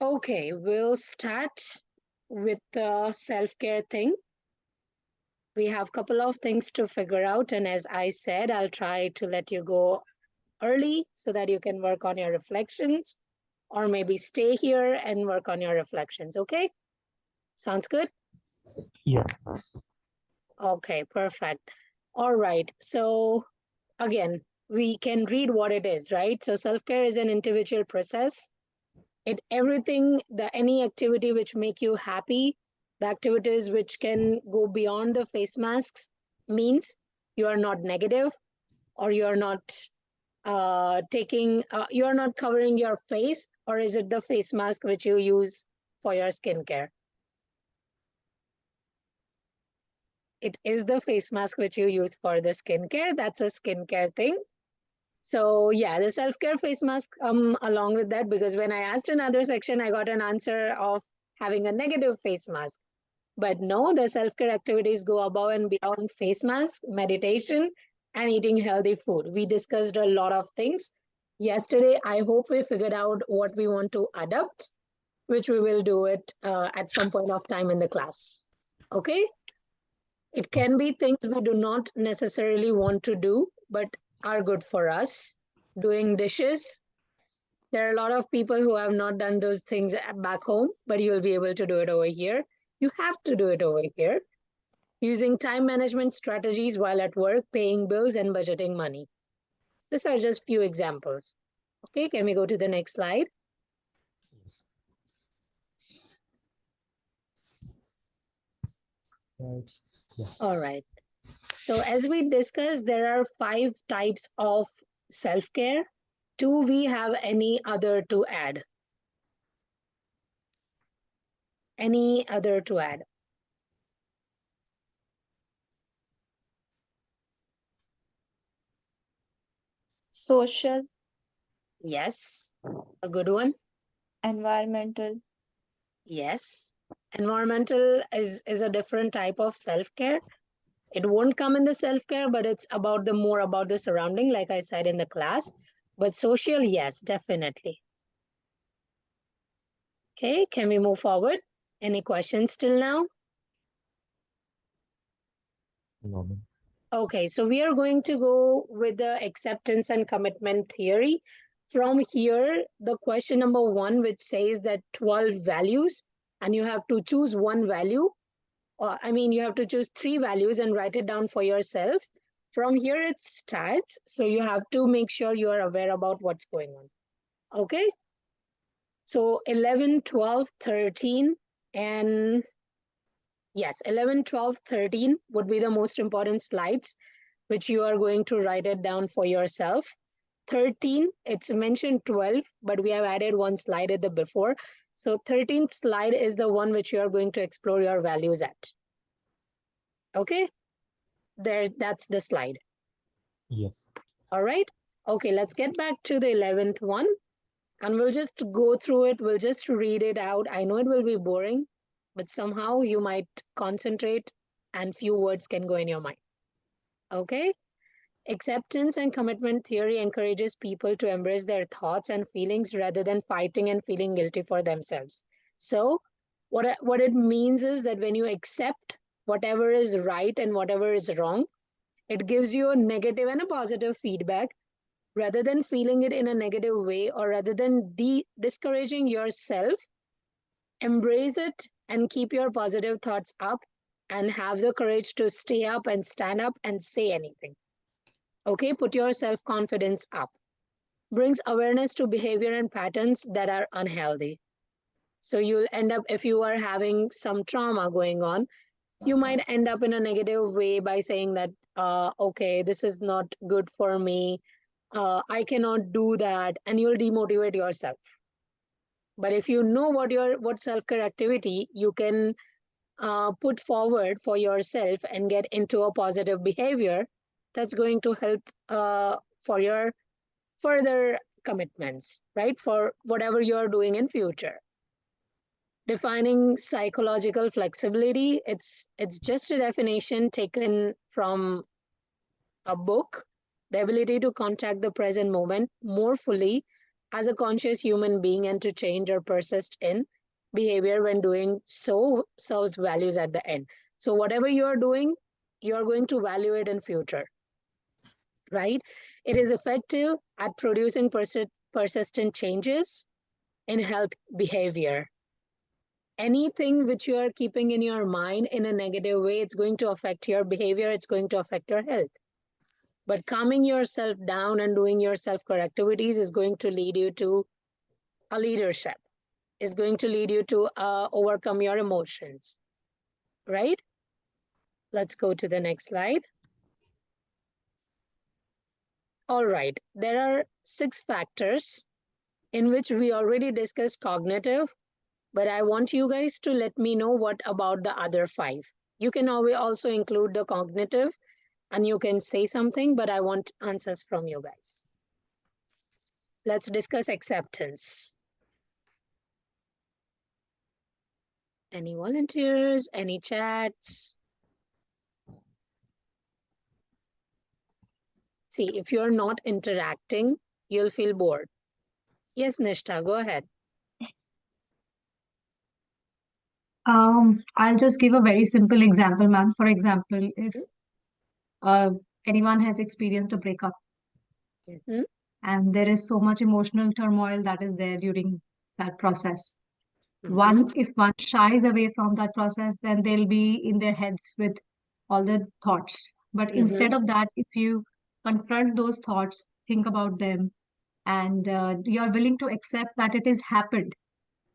Okay, we'll start with the self-care thing. We have a couple of things to figure out, and as I said, I'll try to let you go early so that you can work on your reflections, or maybe stay here and work on your reflections. Okay, sounds good. Yes. Okay, perfect. All right, so again, we can read what it is, right? So self-care is an individual process. It everything, the any activity which make you happy, the activities which can go beyond the face masks, means you are not negative, or you are not you are not covering your face, or is it the face mask which you use for your skincare? It is the face mask which you use for the skincare. That's a skincare thing. So yeah, the self-care face mask along with that, because when I asked another section, I got an answer of having a negative face mask. But no, the self-care activities go above and beyond face mask, meditation, and eating healthy food. We discussed a lot of things yesterday. I hope we figured out what we want to adopt, which we will do it at some point of time in the class. Okay? It can be things we do not necessarily want to do, but are good for us. Doing dishes. There are a lot of people who have not done those things back home, but you'll be able to do it over here. You have to do it over here. Using time management strategies while at work, paying bills, and budgeting money. These are just few examples. Okay, can we go to the next slide? Yes. Right. Yeah. All right. So, as we discussed, there are 5 types of self care. Do we have any other to add? Any other to add? Social, Yes. A good one? environmental, Yes. Environmental is a different type of self care. It won't come in the self care, but it's about the more about the surrounding, like I said in the class. But social, yes, definitely. Okay, can we move forward? Any questions till now? Normal. Okay, so we are going to go with the acceptance and commitment theory. From here, the question number 1, which says that 12 values, and you have to choose one value, or I mean, you have to choose 3 values and write it down for yourself. From here, it starts. So you have to make sure you are aware about what's going on. Okay, so 11, 12, 13, and yes, 11, 12, 13 would be the most important slides, which you are going to write it down for yourself. 13, it's mentioned 12, but we have added one slide at the before. So 13th slide is the one which you are going to explore your values at. Okay, that's the slide. Yes. All right. Okay, let's get back to the 11th one, and we'll just go through it. We'll just read it out. I know it will be boring, but somehow you might concentrate and few words can go in your mind. Okay. Acceptance and commitment theory encourages people to embrace their thoughts and feelings rather than fighting and feeling guilty for themselves. So, what it means is that when you accept whatever is right and whatever is wrong, it gives you a negative and a positive feedback rather than feeling it in a negative way, or rather than discouraging yourself. Embrace it and keep your positive thoughts up, and have the courage to stay up and stand up and say anything. Okay, put your self confidence up. Brings awareness to behavior and patterns that are unhealthy. So you'll end up, if you are having some trauma going on, you might end up in a negative way by saying that, okay, this is not good for me. I cannot do that, and you'll demotivate yourself. But if you know what self care activity you can put forward for yourself and get into a positive behavior, that's going to help for your further commitments, right? For whatever you're doing in future. Defining psychological flexibility, it's just a definition taken from a book. The ability to contact the present moment more fully as a conscious human being and to change or persist in behavior when doing so serves values at the end. So whatever you're doing, you're going to value it in future, right? It is effective at producing persistent changes in health behavior. Anything which you are keeping in your mind in a negative way, it's going to affect your behavior, it's going to affect your health. But calming yourself down and doing your self-care activities is going to lead you to a leadership, is going to lead you to overcome your emotions, right? Let's go to the next slide. All right, there are 6 factors in which we already discussed cognitive, but I want you guys to let me know what about the other 5. You can always also include the cognitive and you can say something, but I want answers from you guys. Let's discuss acceptance. Any volunteers? Any chats? See, if you're not interacting, you'll feel bored. Yes, Nishta, go ahead. I'll just give a very simple example, ma'am. For example, if uh, anyone has experienced a breakup Mm-hmm. and there is so much emotional turmoil that is there during that process, Mm-hmm. if one shies away from that process, then they'll be in their heads with all the thoughts. But Mm-hmm. instead of that, if you confront those thoughts, think about them, and you're willing to accept that it has happened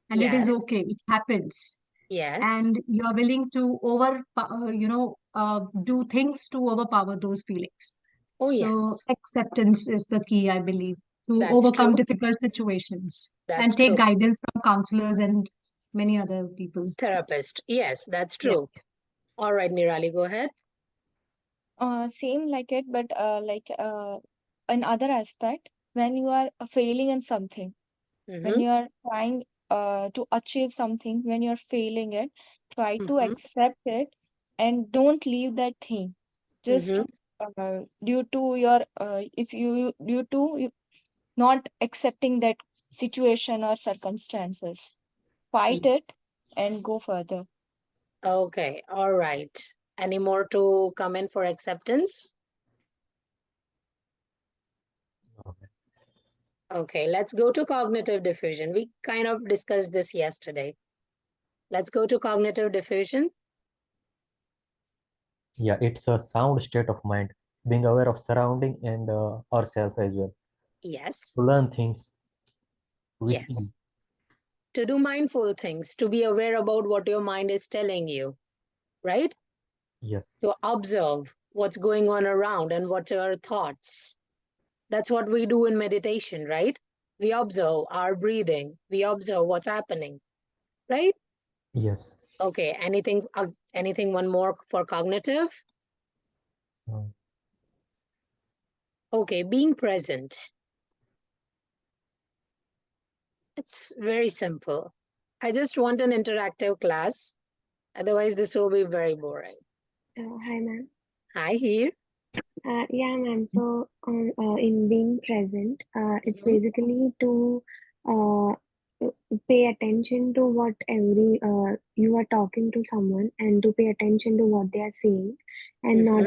and it is Yes. okay, it happens, Yes. and you're willing to do things to overpower those feelings. Oh, So yes. acceptance is the key, I believe, to That's overcome true. difficult situations That's and take true. guidance from counselors and many other people. Therapist. Yes, that's Yeah. true. All right, Nirali, go ahead. Same like it, but another aspect, when you are failing in something, when Mm-hmm. you are trying to achieve something, when you're failing it, try to Mm-hmm. accept it and don't leave that thing. Just Mm-hmm. due to your if you due to you not accepting that situation or circumstances, fight it Yes. and go further. Okay. All right. Any more to come in for acceptance? No. Okay, let's go to cognitive diffusion. We kind of discussed this yesterday. Let's go to cognitive diffusion. Yeah, it's a sound state of mind, being aware of surrounding and ourselves as well. Yes. To learn things with Yes. To do mindful things, to be aware about what your mind is telling you, right? yes, To observe what's going on around and what are thoughts. That's what we do in meditation, right? We observe our breathing, we observe what's happening, right? yes. Okay, anything one more for cognitive? Uh, Okay, being present. It's very simple. I just want an interactive class. Otherwise, this will be very boring. Hi, ma'am. Hi, here. Yeah, ma'am. So, in being present, it's Mhm. basically to uh, pay attention to what you are talking to someone and to pay attention to what they are saying, and Mhm.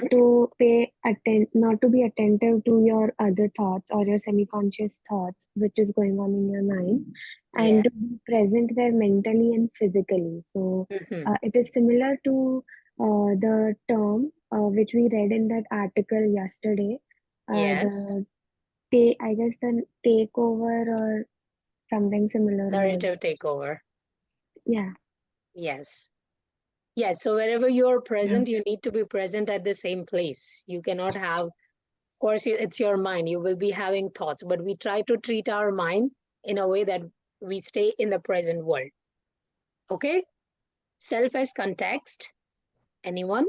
not to be attentive to your other thoughts or your semi-conscious thoughts, which is going on in your mind, and Yeah. to be present there mentally and physically. So, Mhm. it is similar to the term which we read in that article yesterday, Yes. the take, I guess the takeover or something similar word. Narrative takeover. Yeah, Yes. Yes. So wherever you're Yeah. present, you need to be present at the same place. You cannot have, of course, it's your mind. You will be having thoughts, but we try to treat our mind in a way that we stay in the present world. Okay. Self as context. Anyone?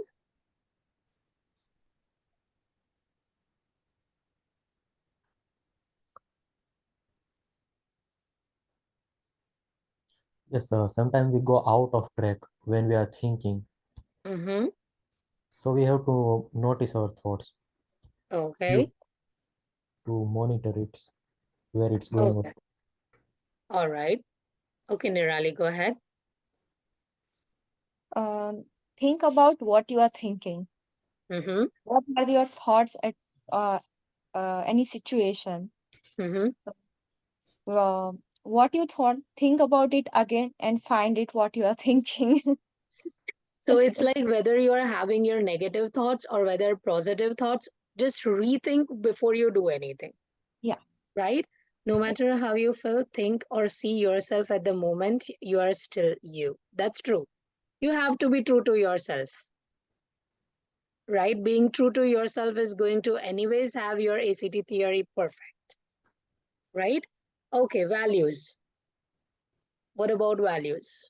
yes, sometimes we go out of track when we are thinking. Mm-hmm. So we have to notice our thoughts, Okay. you to monitor it, where it's going Okay. on. All right. Okay, Nirali, go ahead. Think about what you are thinking. Mm-hmm. What are your thoughts at uh, any situation? Mm-hmm. Uh, what you thought, think about it again and find it what you are thinking. So it's like whether you are having your negative thoughts or whether positive thoughts, just rethink before you do anything. Yeah. Right? No matter how you feel, think, or see yourself at the moment, you are still you. That's true. You have to be true to yourself. Right? Being true to yourself is going to, anyways, have your ACT theory perfect. Right? Okay, values. What about values?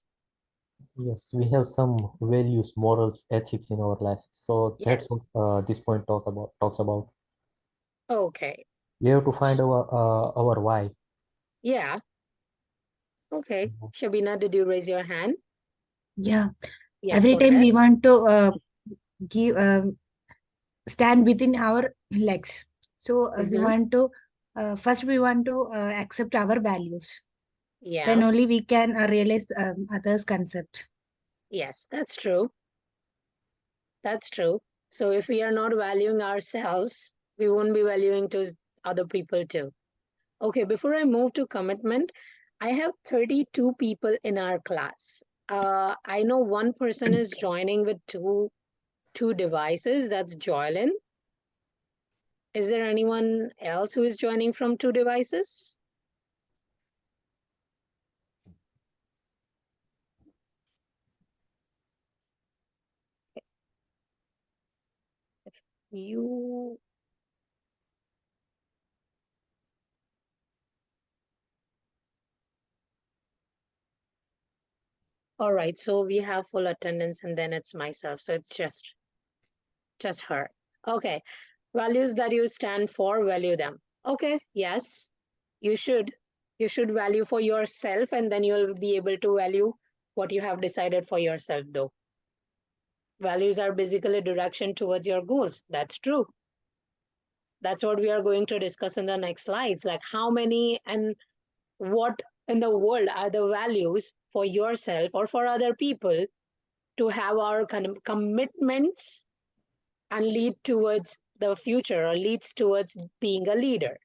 Yes, we have some values, morals, ethics in our life. So that's what Yes. this point talks about. Okay. We have to find our why. Yeah. Okay. Shabina, did you raise your hand? Yeah, Yeah, every go time ahead. we want to give stand within our legs. So we Mm-hmm. want to first we want to accept our values. Then Yeah. only we can realize others' concept. Yes, that's true. That's true. So if we are not valuing ourselves, we won't be valuing to other people too. Okay, before I move to commitment, I have 32 people in our class. I know one person is joining with two devices. That's Joylin. Is there anyone else who is joining from two devices? You. All right, so we have full attendance and then it's myself. So it's just her. Okay. Values that you stand for, value them. Okay, yes. You should. You should value for yourself and then you'll be able to value what you have decided for yourself though. Values are basically direction towards your goals. That's true. That's what we are going to discuss in the next slides. Like how many and what in the world are the values for yourself or for other people to have our commitments and lead towards the future or leads towards being a leader,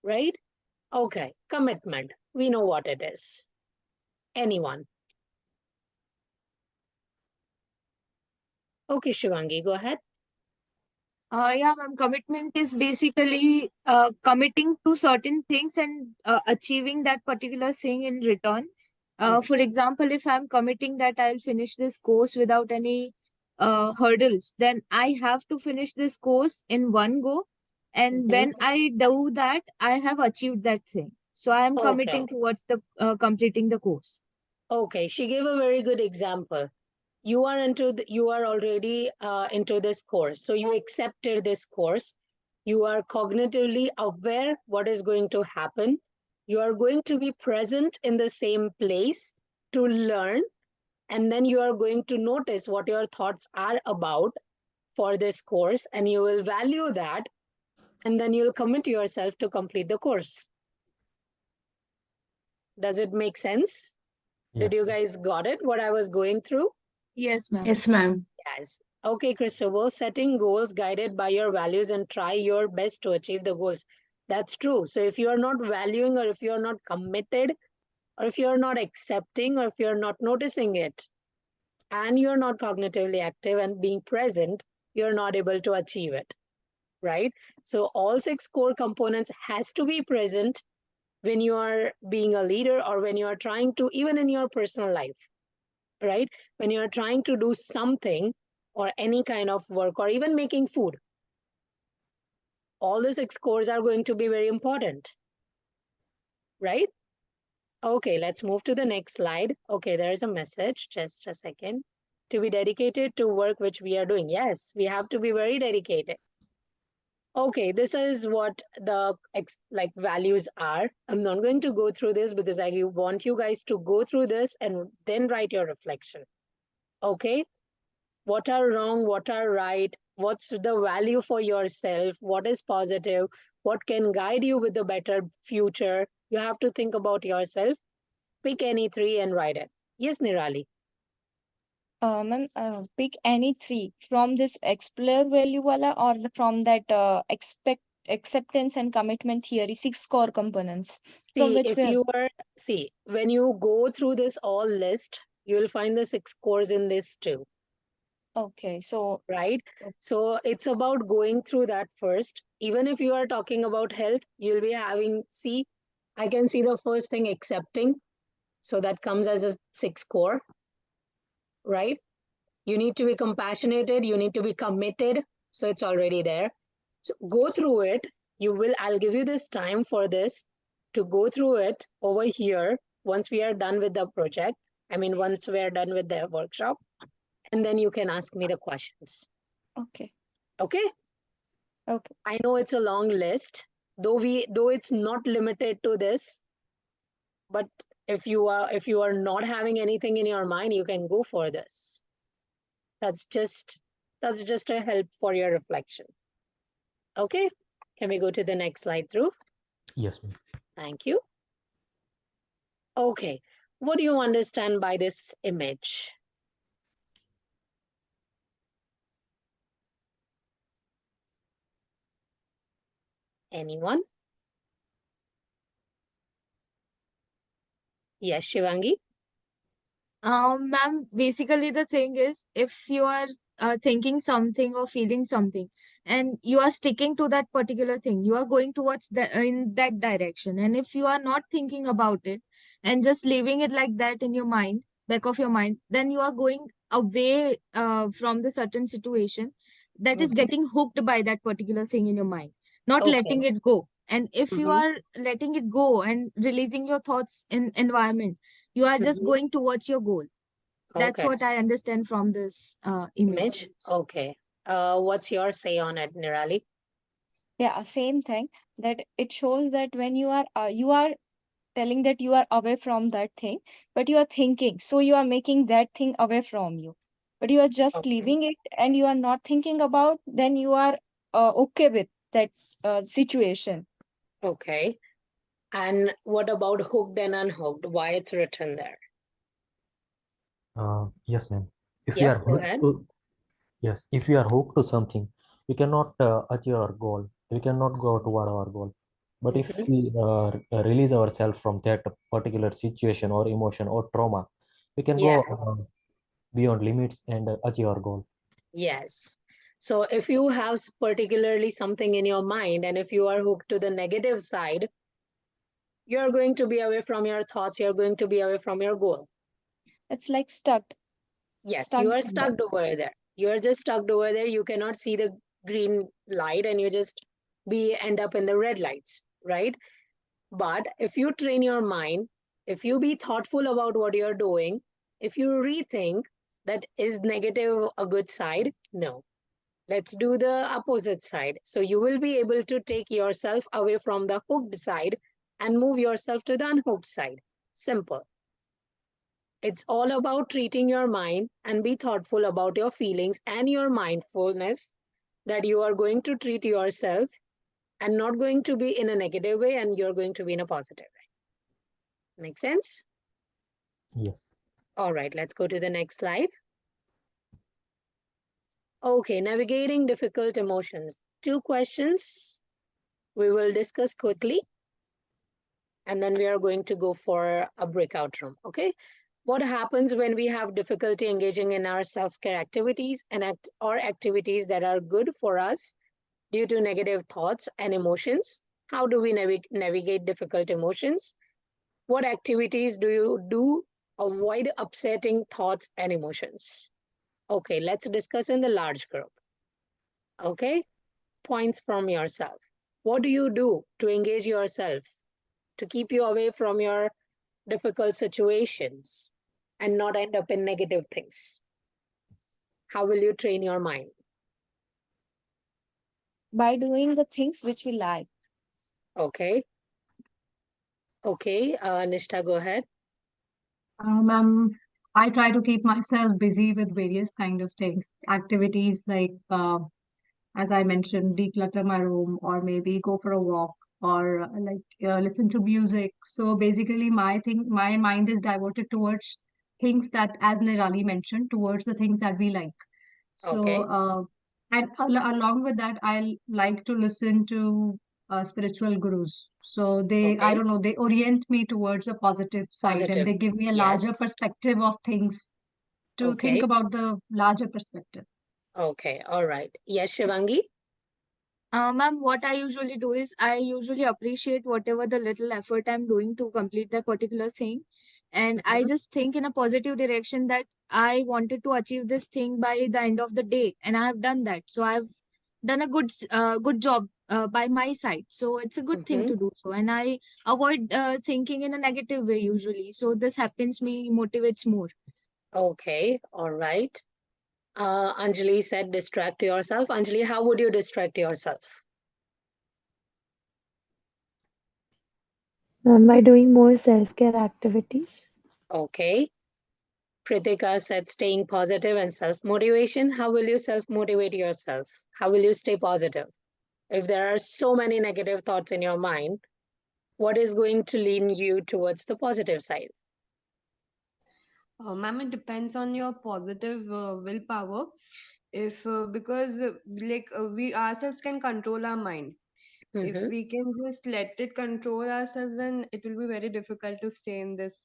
right? Okay, commitment. We know what it is. Anyone? Okay, Shivangi, go ahead. Yeah, ma'am. Commitment is basically committing to certain things and achieving that particular thing in return. For example, if I'm committing that I'll finish this course without any hurdles, then I have to finish this course in one go. And Mhm. when I do that, I have achieved that thing. So I am Okay, committing towards the completing the course. okay. She gave a very good example. You are already into this course, so you accepted this course. You are cognitively aware what is going to happen. You are going to be present in the same place to learn, and then you are going to notice what your thoughts are about for this course, and you will value that, and then you'll commit yourself to complete the course. Does it make sense? Did Yes. you guys got it what I was going through? Yes, ma'am. Yes, ma'am. Yes. Okay, Christopher, setting goals guided by your values and try your best to achieve the goals. That's true. So if you are not valuing or if you are not committed or if you are not accepting or if you are not noticing it and you're not cognitively active and being present, you're not able to achieve it, right? So all six core components has to be present when you are being a leader or when you are trying to, even in your personal life, right? When you're trying to do something or any kind of work or even making food, all the six cores are going to be very important, right? Okay, let's move to the next slide. Okay, there is a message. Just a second. To be dedicated to work which we are doing. Yes, we have to be very dedicated. Okay, this is what the like values are. I'm not going to go through this because I want you guys to go through this and then write your reflection. Okay, what are wrong, what are right, what's the value for yourself, what is positive, what can guide you with a better future, You have to think about yourself. Pick any three and write it. Yes, Nirali. Ma'am, pick any three from this explore value wala or from that acceptance and commitment theory, 6 core components. From See, which if we have. you are, see, when you go through this all list, you will find the 6 cores in this too, Okay, so right? So it's about going through that first. Even if you are talking about health, you'll be having, see, I can see the first thing accepting. So that comes as a 6 core, right? You need to be compassionate, you need to be committed. So it's already there. So go through it. I'll give you this time for this to go through it over here once we are done with the project. I mean, once we are done with the workshop, and then you can ask me the questions. okay. Okay? Okay. I know it's a long list, though it's not limited to this, but if you are not having anything in your mind, you can go for this. That's just a help for your reflection. Okay? Can we go to the next slide through? Yes, ma'am. Thank you. Okay, what do you understand by this image? Anyone? Yes, Shivangi? Ma'am, basically the thing is, if you are thinking something or feeling something, and you are sticking to that particular thing, you are going towards in that direction. And if you are not thinking about it and just leaving it like that in your mind, back of your mind, then you are going away from the certain situation that is Mhm. getting hooked by that particular thing in your mind, not Okay. letting it go. And if you Mhm. are letting it go and releasing your thoughts in environment, you are just Mhm. going towards your goal. That's Okay. what I understand from this image. Image? Okay. What's your say on it, Nirali? Yeah, same thing, that it shows that when you are telling that you are away from that thing, but you are thinking, so you are making that thing away from you, but you are just Okay. leaving it and you are not thinking about, then you are okay with that situation. Okay. And what about hooked and unhooked? Why it's written there? Yes, ma'am. If we Yep, are go hooked ahead. to Yes, if we are hooked to something, we cannot achieve our goal. We cannot go toward our goal. But if Mhm. we release ourselves from that particular situation or emotion or trauma, we can go Yes. beyond limits and achieve our goal. Yes. So if you have particularly something in your mind and if you are hooked to the negative side, you're going to be away from your thoughts, you're going to be away from your goal. It's like stuck Yes, stuck you are somewhere. stuck over there. You are just stuck over there. You cannot see the green light and you just end up in the red lights, right? But if you train your mind, if you be thoughtful about what you're doing, if you rethink that is negative a good side, no. Let's do the opposite side. So you will be able to take yourself away from the hooked side and move yourself to the unhooked side. Simple. It's all about treating your mind and be thoughtful about your feelings and your mindfulness that you are going to treat yourself and not going to be in a negative way and you're going to be in a positive way. Make sense? Yes. All right, let's go to the next slide. Okay, navigating difficult emotions. 2 questions we will discuss quickly and then we are going to go for a breakout room. Okay. What happens when we have difficulty engaging in our self-care activities or activities that are good for us due to negative thoughts and emotions? How do we navigate difficult emotions? What activities do you do avoid upsetting thoughts and emotions? Okay, let's discuss in the large group. Okay, points from yourself. What do you do to engage yourself, to keep you away from your difficult situations and not end up in negative things? How will you train your mind? By doing the things which we like. Okay. Okay. Nishta, go ahead. I try to keep myself busy with various kind of things, activities like, as I mentioned, declutter my room or maybe go for a walk or listen to music. So basically, my mind is diverted towards things that, as Nirali mentioned, towards the things that we like. So, Okay. and along with that, I like to listen to spiritual gurus. So I Okay. don't know, they orient me towards a positive side, and Positive. they give me a larger Yes. perspective of things, to think Okay. about the larger perspective. Okay. All right. Yes, Shivangi. Ma'am, what I usually do is I usually appreciate whatever the little effort I'm doing to complete that particular thing. And I Mhm. just think in a positive direction that I wanted to achieve this thing by the end of the day. And I have done that. So I've done a good job by my side. So it's a good thing Mhm. to do so. And I avoid thinking in a negative way usually. So this happens me motivates more. Okay. All right. Anjali said distract yourself. Anjali, how would you distract yourself? By doing more self-care activities. Okay. Pritika said staying positive and self-motivation. How will you self-motivate yourself? How will you stay positive? If there are so many negative thoughts in your mind, what is going to lean you towards the positive side? Ma'am, it depends on your positive willpower. If because we ourselves can control our mind. If Mm-hmm. we can just let it control ourselves, then it will be very difficult to stay in this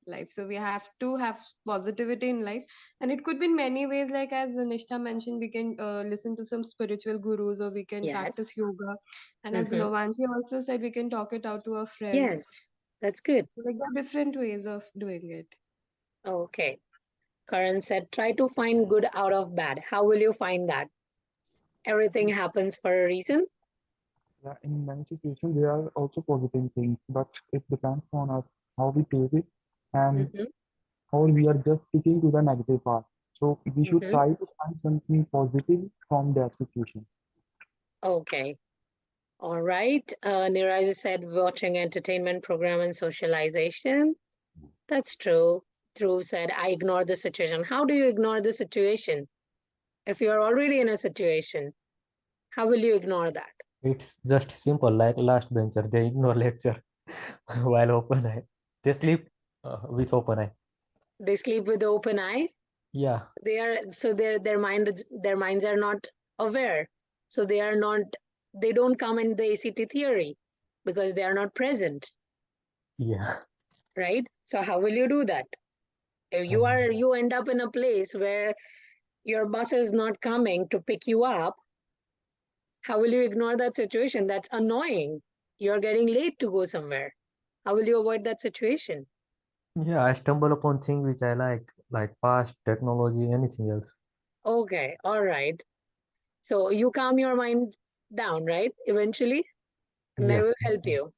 life. So we have to have positivity in life, and it could be in many ways. Like as Nishta mentioned, we can listen to some spiritual gurus, or we can Yes. practice yoga. And as Mm-hmm. Lovanshi also said, we can talk it out to our friends. Yes. That's good. So, like there are different ways of doing it. Okay. Karan said try to find good out of bad. How will you find that? Everything happens for a reason. Yeah, in many situations, there are also positive things, but it depends on us how we take it and Mm-hmm. how we are just sticking to the negative part. So we should Mm-hmm. try to find something positive from that situation. Okay. All right. Niraj said watching entertainment program and socialization. That's true. Dhruv said, I ignore the situation. How do you ignore the situation? If you're already in a situation, how will you ignore that? It's just simple, like last bencher. They ignore lecture while open eye. They sleep with open eye. They sleep with the open eye. Yeah, They are so their minds are not aware. So they don't come in the ACT theory because they are not present, yeah. right? So how will you do that? If Um, you end up in a place where your bus is not coming to pick you up, how will you ignore that situation? That's annoying. You're getting late to go somewhere. How will you avoid that situation? yeah, I stumble upon things which I like past technology, anything else. Okay, all right. So you calm your mind down, right? Eventually, and that Yes, will help you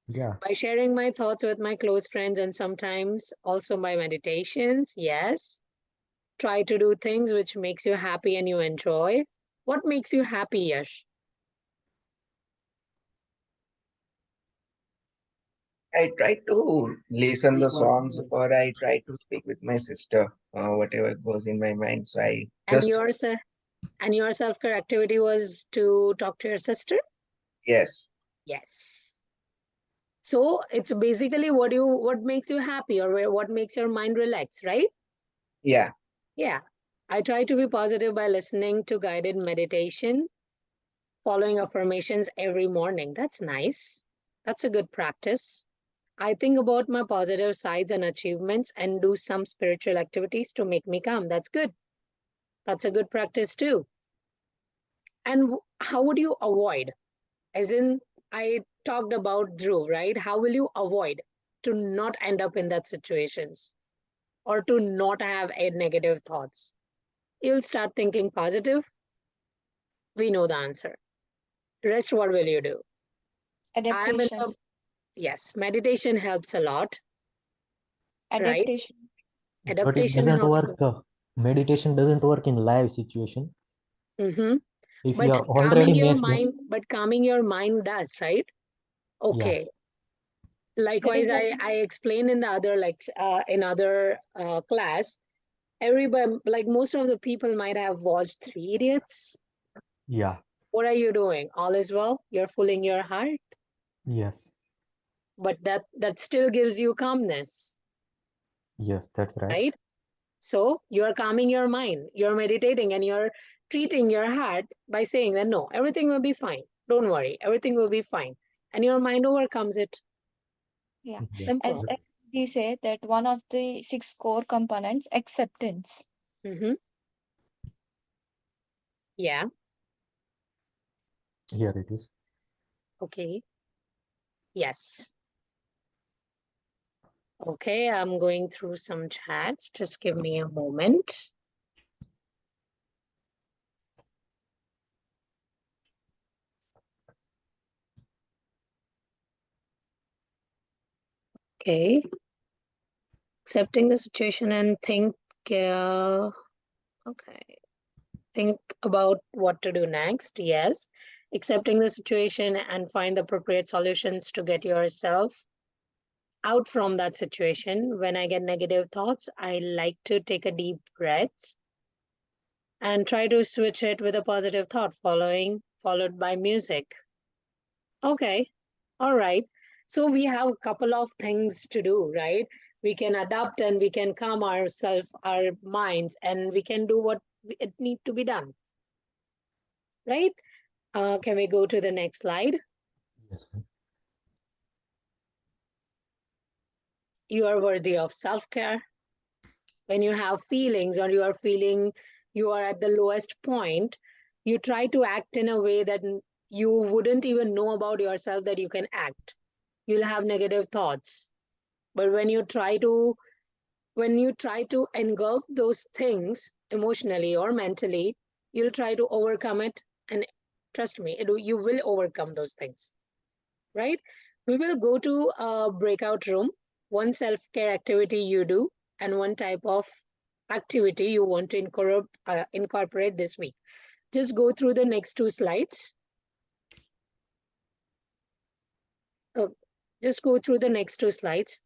yeah. by sharing my thoughts with my close friends and sometimes also my meditations. Yes. Try to do things which makes you happy and you enjoy. What makes you happy, Yash? I try to listen the songs or I try to speak with my sister, whatever goes in my mind. So I And just, your and your self-care activity was to talk to your sister? yes, Yes. So it's basically what makes you happy or what makes your mind relax, right? yeah. Yeah. I try to be positive by listening to guided meditation, following affirmations every morning. That's nice. That's a good practice. I think about my positive sides and achievements and do some spiritual activities to make me calm. That's good. That's a good practice too. And how would you avoid? As in, I talked about Dhruv, right? How will you avoid to not end up in that situations or to not have a negative thoughts? You'll start thinking positive. We know the answer. Rest, what will you do? I'm in Adaptation. the yes, meditation helps a lot, right? Adaptation. But it Adaptation doesn't helps. work. Meditation doesn't work in live situation. Mm-hmm. If you But are already make them, calming your mind does, right? yeah, Okay. That is Likewise, what. I explained in the other in other class. Everybody, like most of the people, might have watched Three Idiots. yeah, What are you doing? All is well. You're fooling your heart. Yes. but that still gives you calmness, Yes, that's right. right? So you're calming your mind, you're meditating, and you're treating your heart by saying that no, everything will be fine. Don't worry, everything will be fine. And your mind overcomes it. Yeah. Yeah. As Simple. we say that one of the six core components, acceptance. Mm-hmm. Yeah. Here it is. Okay. Yes. Okay, I'm going through some chats. Just give me a moment. Okay. Accepting the situation and okay. Think about what to do next. Yes. Accepting the situation and find the appropriate solutions to get yourself out from that situation. When I get negative thoughts, I like to take a deep breath and try to switch it with a positive thought followed by music. Okay. All right. So we have a couple of things to do, right? We can adapt and we can calm ourselves, our minds, and we can do what it need to be done, right? Can we go to the next slide? Yes. You are worthy of self-care. When you have feelings or you are feeling you are at the lowest point, you try to act in a way that you wouldn't even know about yourself that you can act. You'll have negative thoughts. But when you try to engulf those things emotionally or mentally, you'll try to overcome it. And trust me, you will overcome those things, right? We will go to a breakout room, one self care activity you do, and one type of activity you want to incorporate this week. Just go through the next two slides. Uh, just go through the next two slides.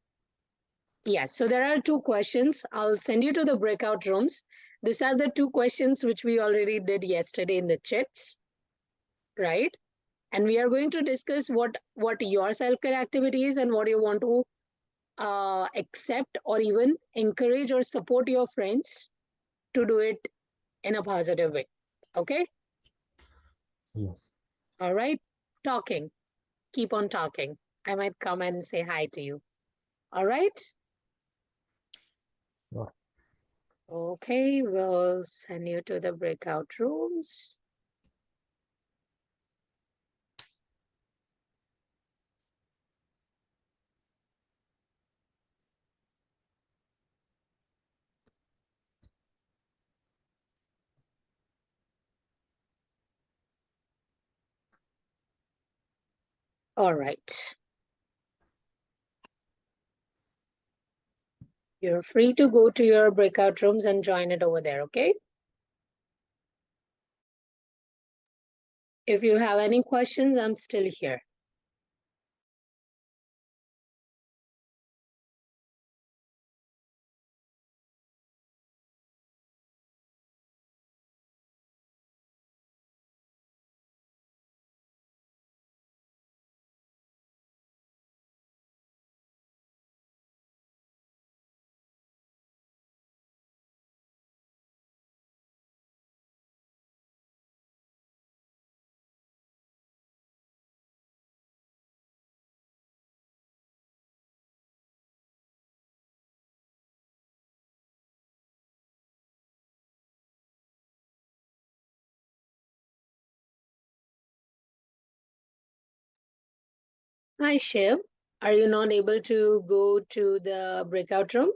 Yes, so there are two questions. I'll send you to the breakout rooms. These are the two questions which we already did yesterday in the chats, right? And we are going to discuss what your self-care activity is and what you want to accept or even encourage or support your friends to do it in a positive way. Okay? Yes. All right? Talking. Keep on talking. I might come and say hi to you. All right? Sure. Okay, we'll send you to the breakout rooms. All right. You're free to go to your breakout rooms and join it over there, okay? If you have any questions, I'm still here. Hi, Shiv. Are you not able to go to the breakout room?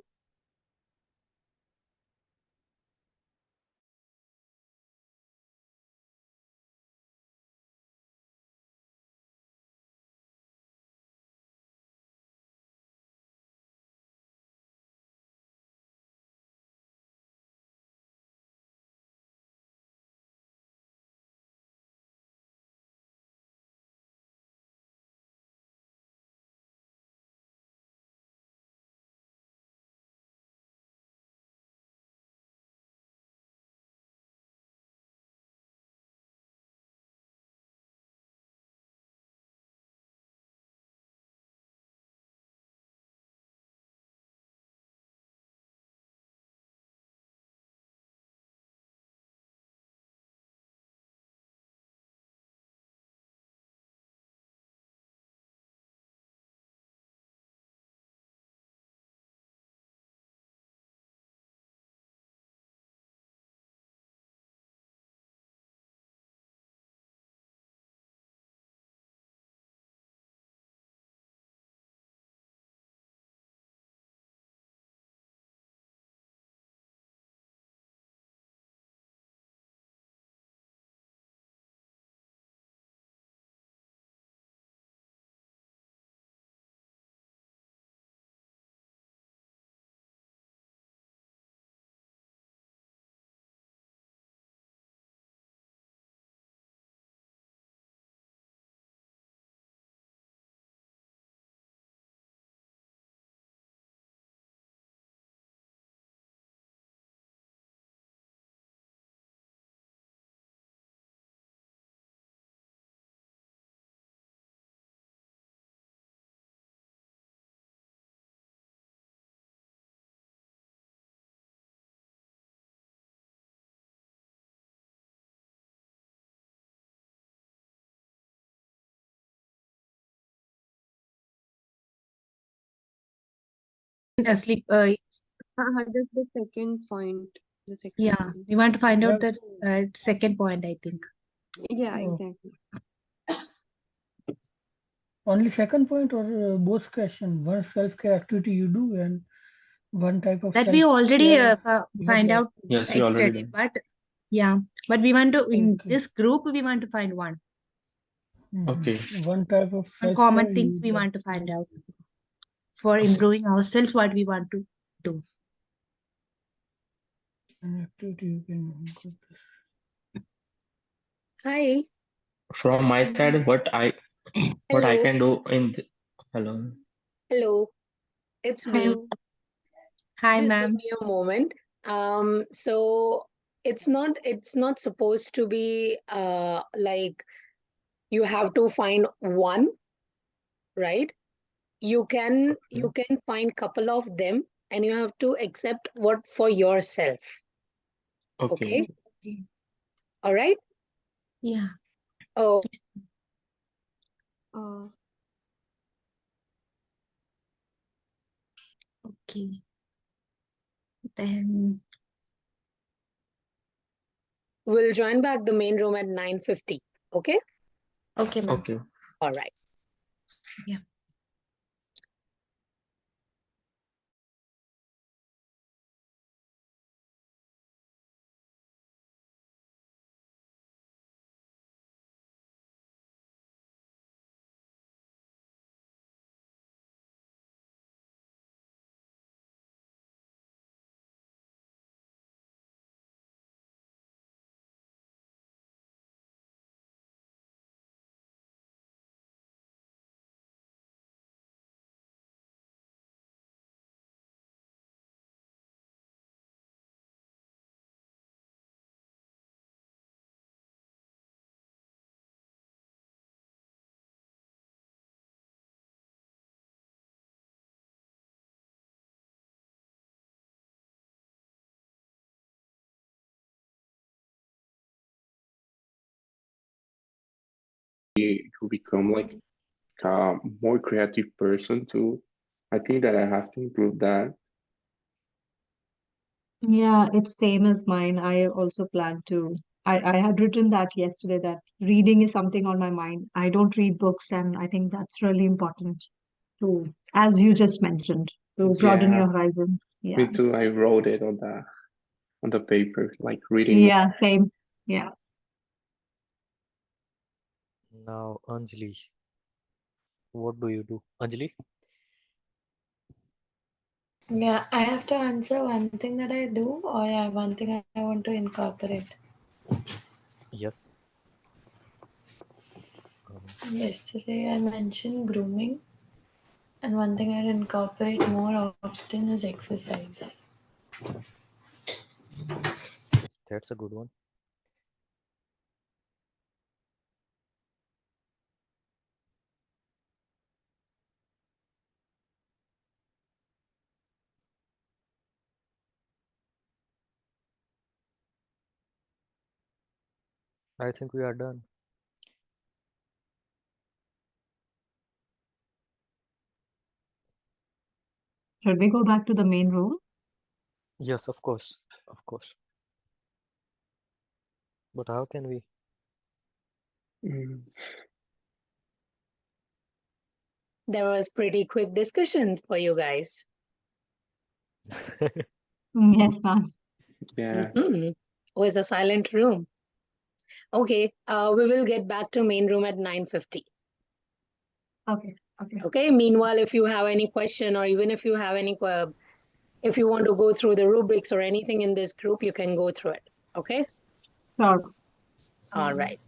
sleep. Just the second point. The second Yeah, point. we want to find out Yeah. the second point, I think. Yeah, Oh, exactly. only second point or both question? One self-care activity you do and one type of That we already self-care you have find like. out Yes, we already yesterday, done. but yeah, but we want to, in Okay. this group, we want to find one Okay. One type of common self-care things you we like. want to find out for improving ourselves, what we want to do. An activity you can improve this. Hi. From my side, what I Hello. can do hello. Hello. It's me. Hello. Hi, Just give ma'am. me a moment. So it's not supposed to be like you have to find one, right? You can find couple of them and you have to accept what for yourself. Okay. Okay? Okay. All right? Yeah. Oh, Uh, Okay. Then, we'll join back the main room at 9:50. Okay? okay, ma'am. Okay. All right. Yeah. To become like a more creative person too. I think that I have to improve that. Yeah, it's same as mine. I also plan to. I had written that yesterday that reading is something on my mind. I don't read books, and I think that's really important to, as you just mentioned, to broaden Yeah, your horizon. me Yeah. too. I wrote it on the paper, like reading more. Yeah, same. Yeah. Now, Anjali, what do you do? Anjali? Yeah, I have to answer one thing that I do, or yeah, one thing I want to incorporate. Yes. Yesterday I mentioned grooming, and one thing I'd incorporate more often is exercise. Yes, that's a good one. I think we are done. Should we go back to the main room? Yes, of course. Of course. But how can we? Mm. There was pretty quick discussions for you guys. Yes, ma'am. Yeah. It was a silent room. Okay, we will get back to main room at 9:50. Okay. Okay. Okay, meanwhile, if you have any question or even if you have any, if you want to go through the rubrics or anything in this group, you can go through it. Okay, Sure. all right.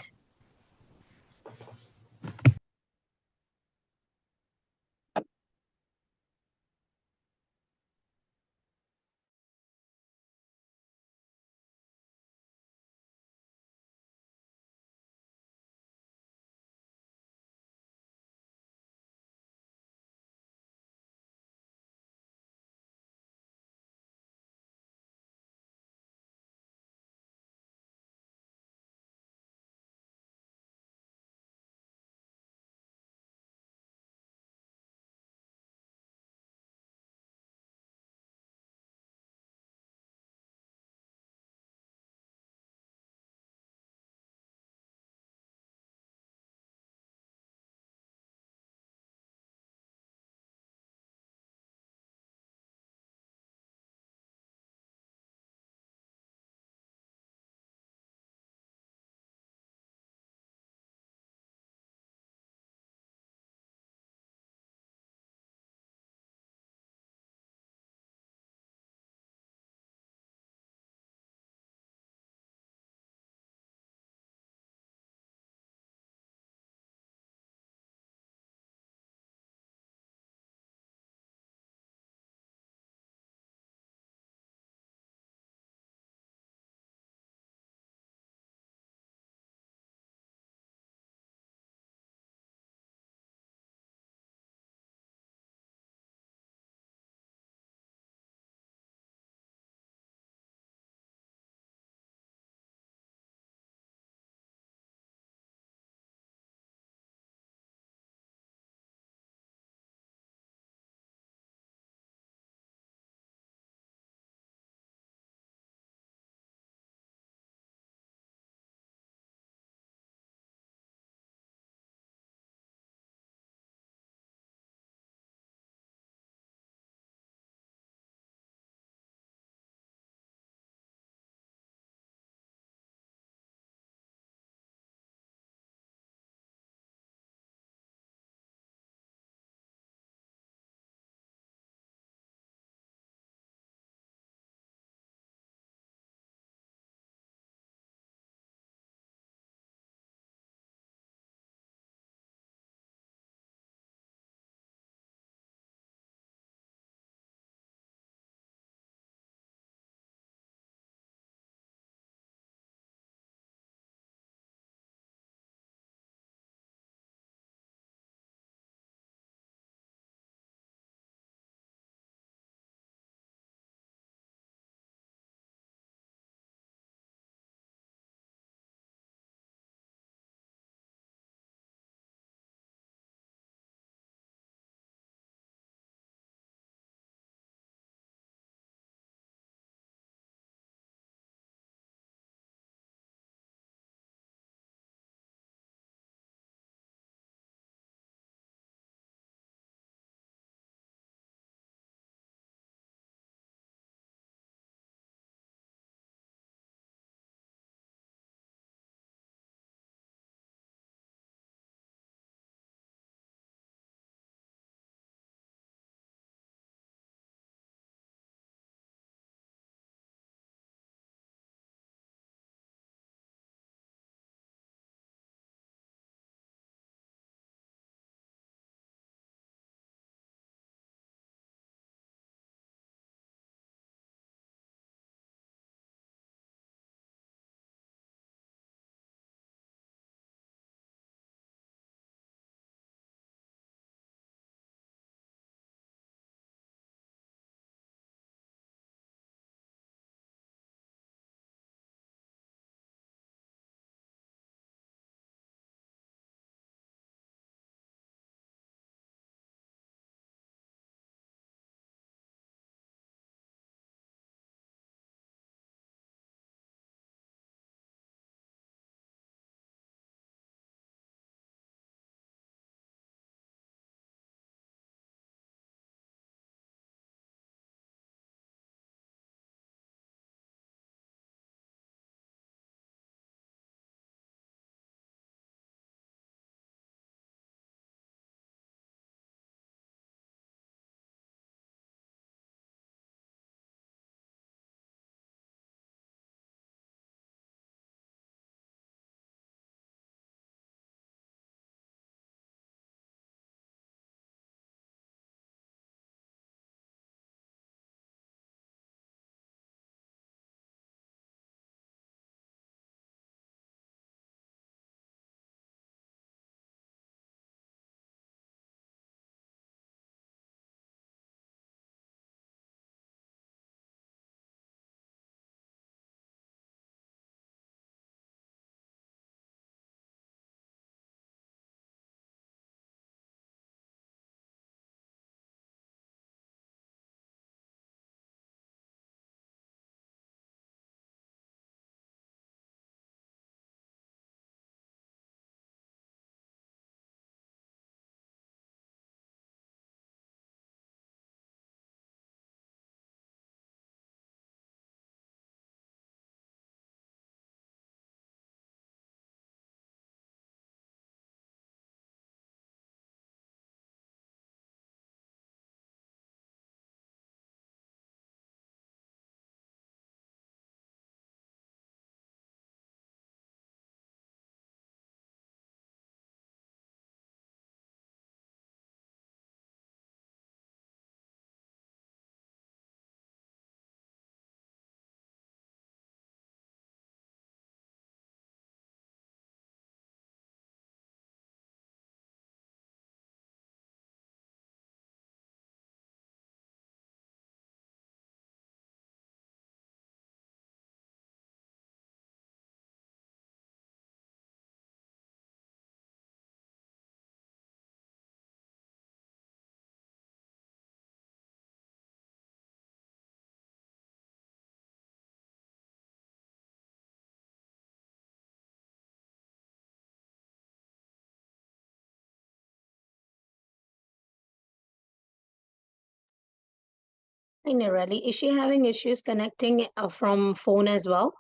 Hi, Nirali. Is she having issues connecting from phone as well?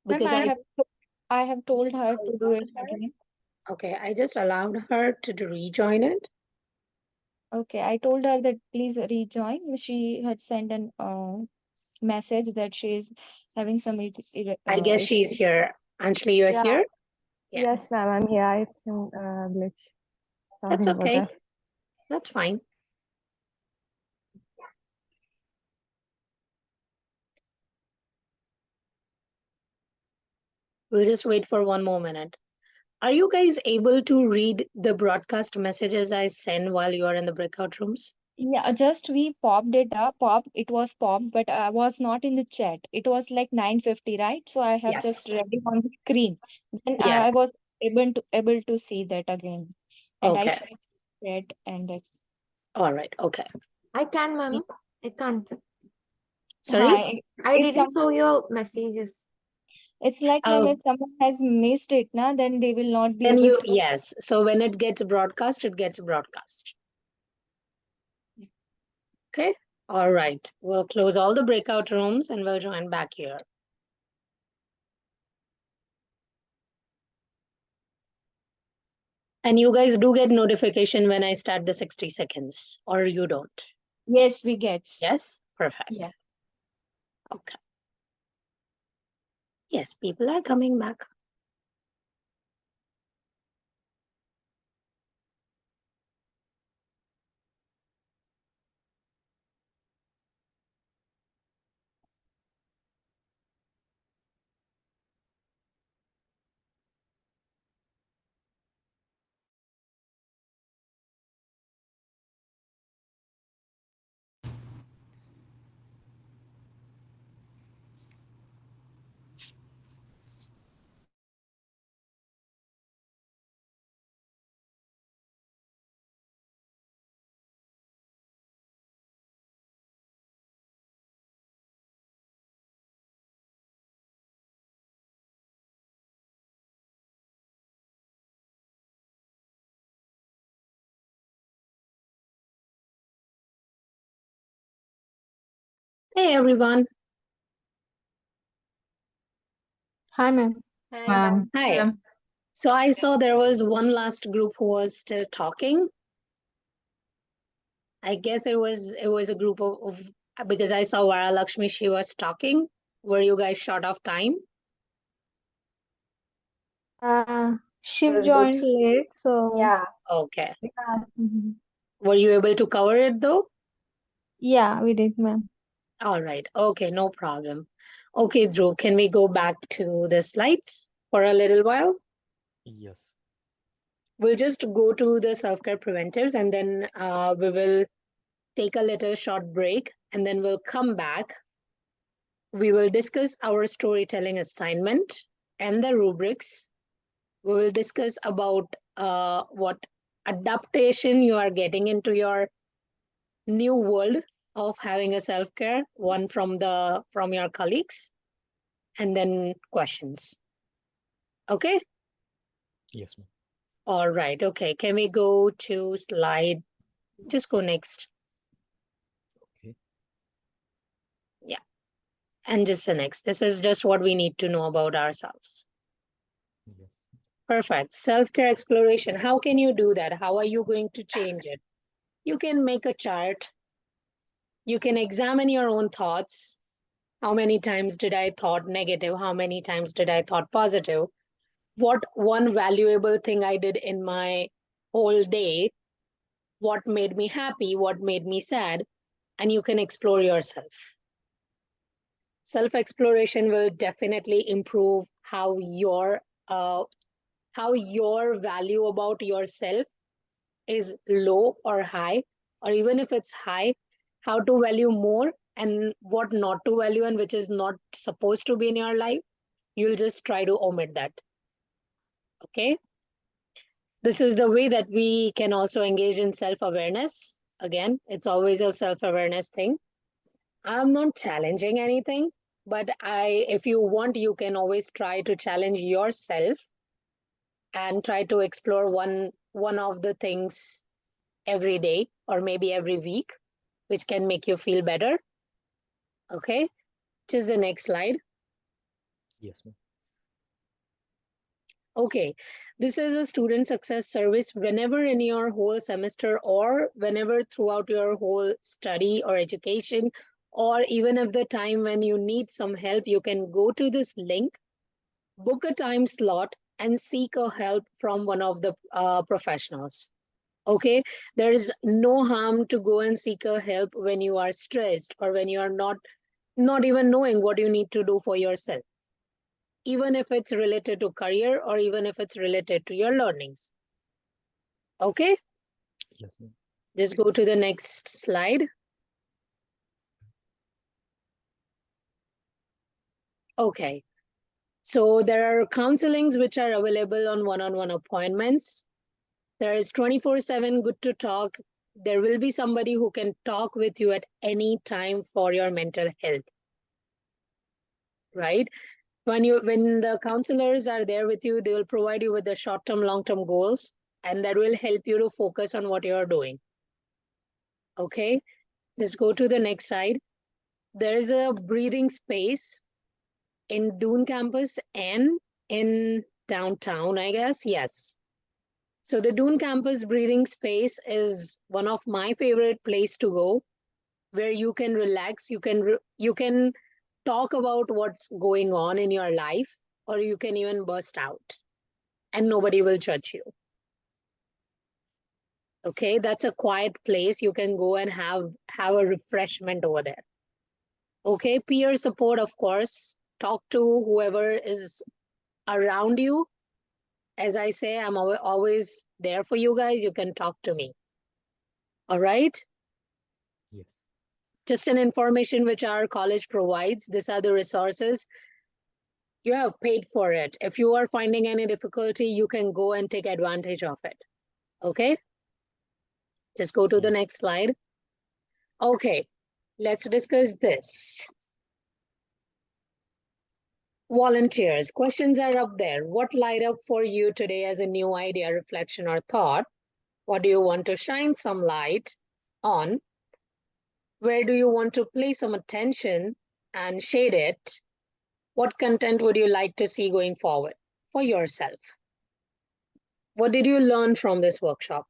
Ma'am, Because I have told her to do it again. okay, I just allowed her to rejoin it. Okay, I told her that please rejoin. She had sent an message that she is having some I guess she's issues. here. Anjali, you're Yeah. here? Yeah. Yes, ma'am, I'm here. It's in glitch. That's Sorry about okay. that. That's fine. We'll just wait for one more minute. Are you guys able to read the broadcast messages I send while you are in the breakout rooms? Yeah, just we popped it up, it was popped, but I was not in the chat. It was like 9:50, right? So I have just Yes. read it on the screen. Then Yeah. I was able to see that again. And I Okay. checked it and that. All right. Okay. I can, ma'am. I can't. Sorry? Hi. I It's didn't some, saw your messages. it's like, ma'am, Uh, if someone has missed it, na, then they will not be then able you, to. yes. So when it gets broadcast, it gets broadcast. Okay. All right. We'll close all the breakout rooms and we'll join back here. And you guys do get notification when I start the 60 seconds, or you don't? Yes, we get. Yes? Perfect. Yeah. Okay. Yes, people are coming back. Hey, everyone. Hi, ma'am. Hi. So I saw there was one last group who was still talking. I guess it was a group of because I saw Vara Lakshmi, she was talking. Were you guys short of time? She joined late, so Yeah. Okay. yeah. Mhm. Were you able to cover it though? Yeah, we did, ma'am. All right. Okay, no problem. Okay, Dhruv, can we go back to the slides for a little while? Yes. We'll just go to the self-care preventives and then we will take a little short break and then we'll come back. We will discuss our storytelling assignment and the rubrics. We will discuss about what adaptation you are getting into your new world of having a self-care, one from your colleagues, and then questions. Okay? Yes, ma'am. All right. Okay. Can we go to slide? Just go next. Okay. Yeah. And just the next. This is just what we need to know about ourselves. Yes. Perfect. Self-care exploration. How can you do that? How are you going to change it? You can make a chart. You can examine your own thoughts. How many times did I thought negative? How many times did I thought positive? What one valuable thing I did in my whole day? What made me happy? What made me sad? And you can explore yourself. Self-exploration will definitely improve uh, how your value about yourself is low or high, or even if it's high, how to value more and what not to value and which is not supposed to be in your life. You'll just try to omit that. Okay. This is the way that we can also engage in self-awareness. Again, it's always a self-awareness thing. I'm not challenging anything, but if you want, you can always try to challenge yourself and try to explore one of the things every day or maybe every week, which can make you feel better. Okay, just the next slide. Yes, ma'am. Okay, this is a student success service. Whenever in your whole semester or whenever throughout your whole study or education, or even at the time when you need some help, you can go to this link, book a time slot, and seek a help from one of the professionals. Okay, there is no harm to go and seek a help when you are stressed or when you are not even knowing what you need to do for yourself, even if it's related to career or even if it's related to your learnings. Okay, Yes, ma'am. just go to the next slide. Okay, so there are counselings which are available on one-on-one appointments. There is 24/7 good to talk. There will be somebody who can talk with you at any time for your mental health, right? When the counselors are there with you, they will provide you with the short-term, long-term goals, and that will help you to focus on what you're doing. Okay, just go to the next slide. There's a breathing space in Dune campus and in downtown, I guess. Yes. So the Dune campus breathing space is one of my favorite place to go, where you can relax, you can talk about what's going on in your life, or you can even burst out and nobody will judge you. Okay, that's a quiet place. You can go and have a refreshment over there. Okay, peer support, of course. Talk to whoever is around you. As I say, I'm always there for you guys. You can talk to me. All right. Yes. Just an information which our college provides. These are the resources. You have paid for it. If you are finding any difficulty, you can go and take advantage of it. Okay. Just go to the next slide. Okay. Let's discuss this. Volunteers, questions are up there. What light up for you today as a new idea, reflection, or thought? What do you want to shine some light on? Where do you want to place some attention and shade it? What content would you like to see going forward for yourself? What did you learn from this workshop?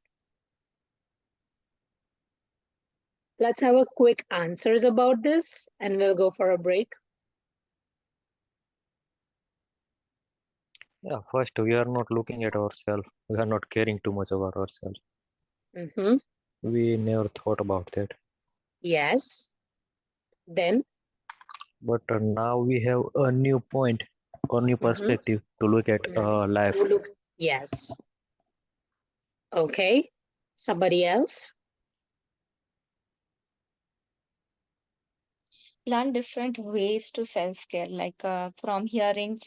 Let's have a quick answers about this and we'll go for a break. Yeah, first, we are not looking at ourselves. We are not caring too much about ourselves. Mm-hmm. We never thought about that. Yes. Then? But now we have a new point or new perspective to look at life. Yes. Okay. Somebody else? Learn different ways to self-care, like from hearing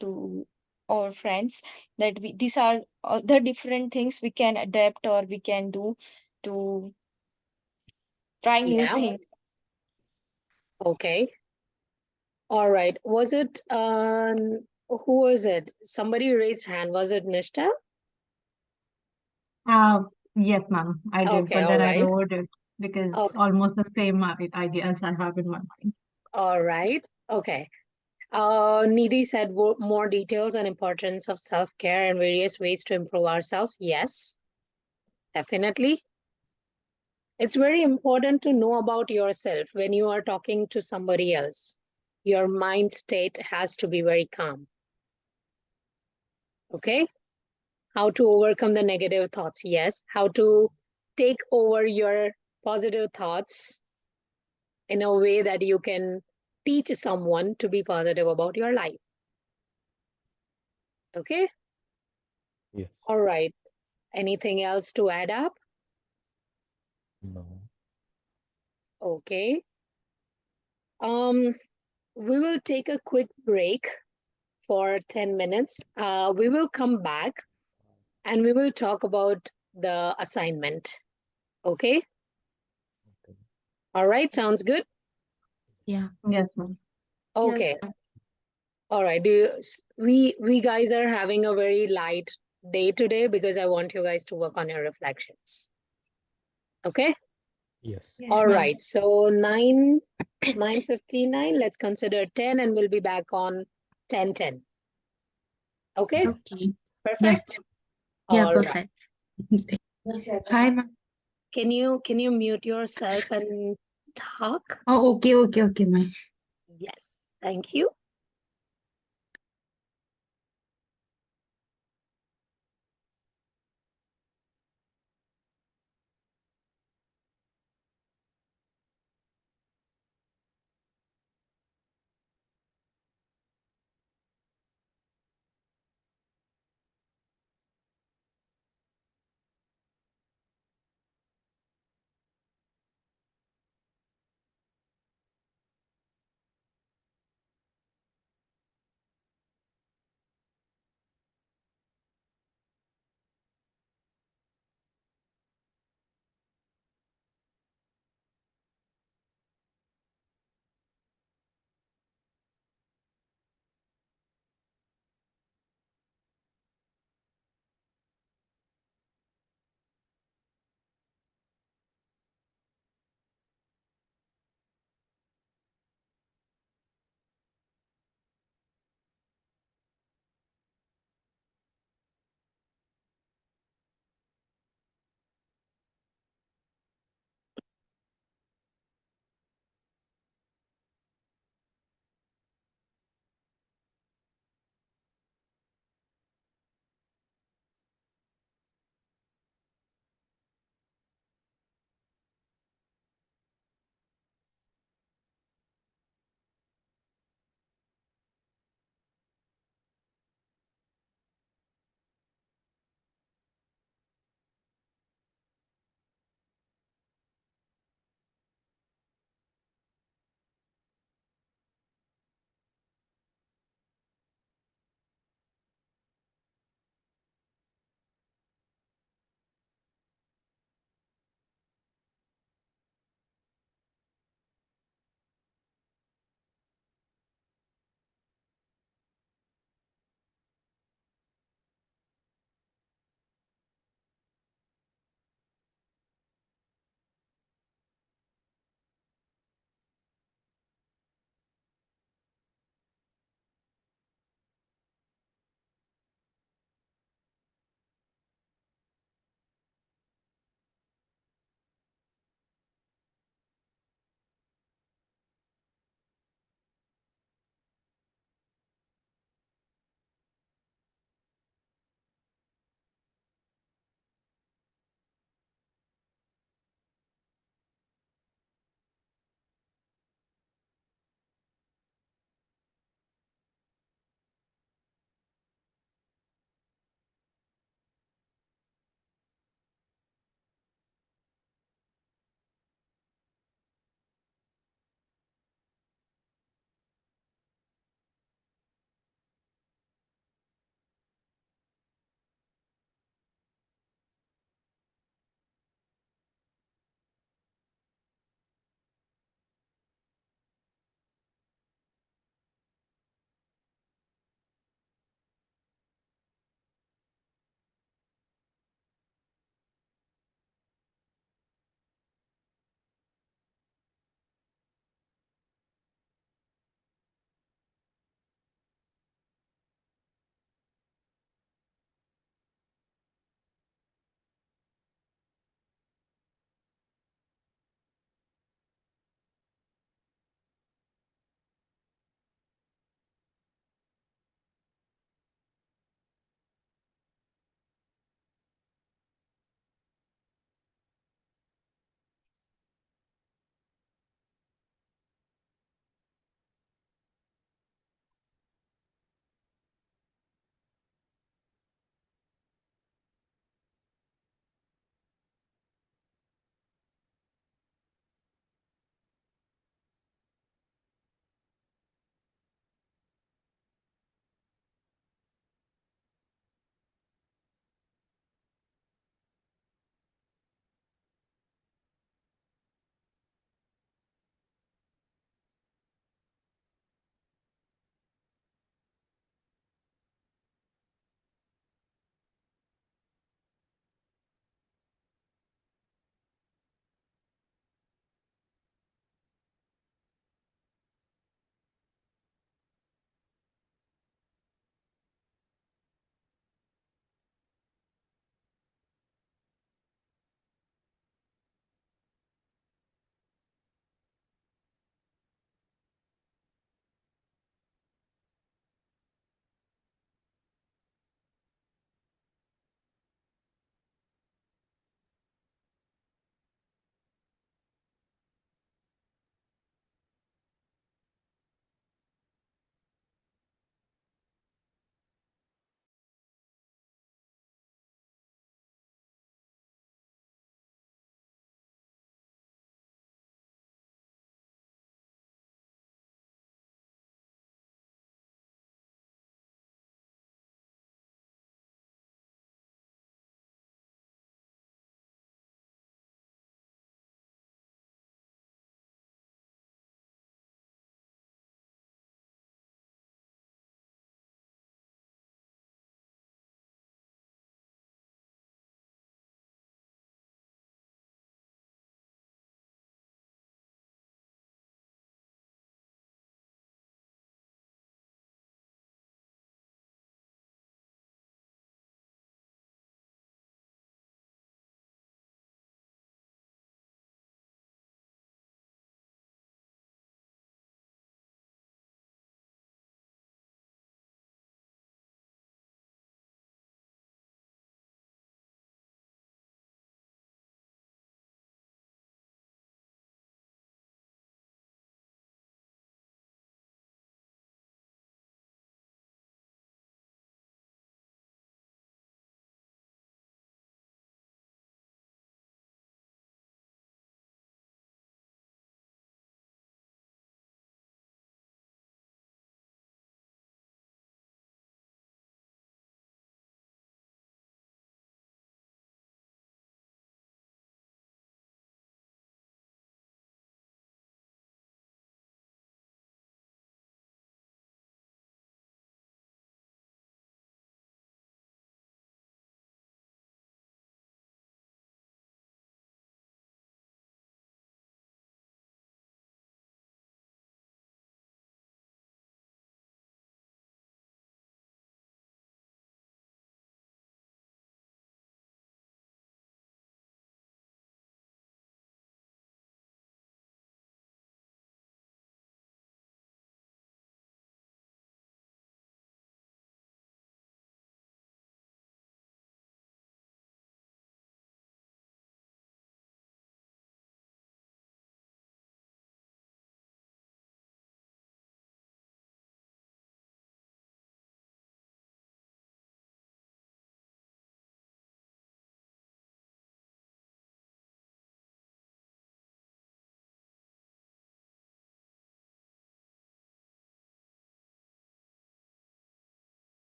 to our friends that these are the different things we can adapt or we can do to try new Yeah. things. Okay. All right. Was it, who was it? Somebody raised hand. Was it Nishta? Yes, ma'am, I did, Okay. but All then I right. lowered it because Okay. almost the same ideas I have in my mind. All right. Okay. Nidhi said more details on importance of self-care and various ways to improve ourselves. Yes, definitely. It's very important to know about yourself when you are talking to somebody else. Your mind state has to be very calm. Okay? How to overcome the negative thoughts? Yes. How to take over your positive thoughts in a way that you can teach someone to be positive about your life. Okay? Yes. All right. Anything else to add up? No. Okay. We will take a quick break for 10 minutes. We will come back and we will talk about the assignment. Okay? All right, sounds good? Yeah. Yes, ma'am. Okay. Yes. All right. We guys are having a very light day to day because I want you guys to work on your reflections. Okay? Yes. Yes, All ma'am. right. So 9:59. Let's consider 10 and we'll be back on 10:10. Okay? Okay. Yeah. Perfect? Yeah, All right. perfect. Hi, ma'am. Can you mute yourself and talk? Oh, okay, ma'am. Yes. Thank you.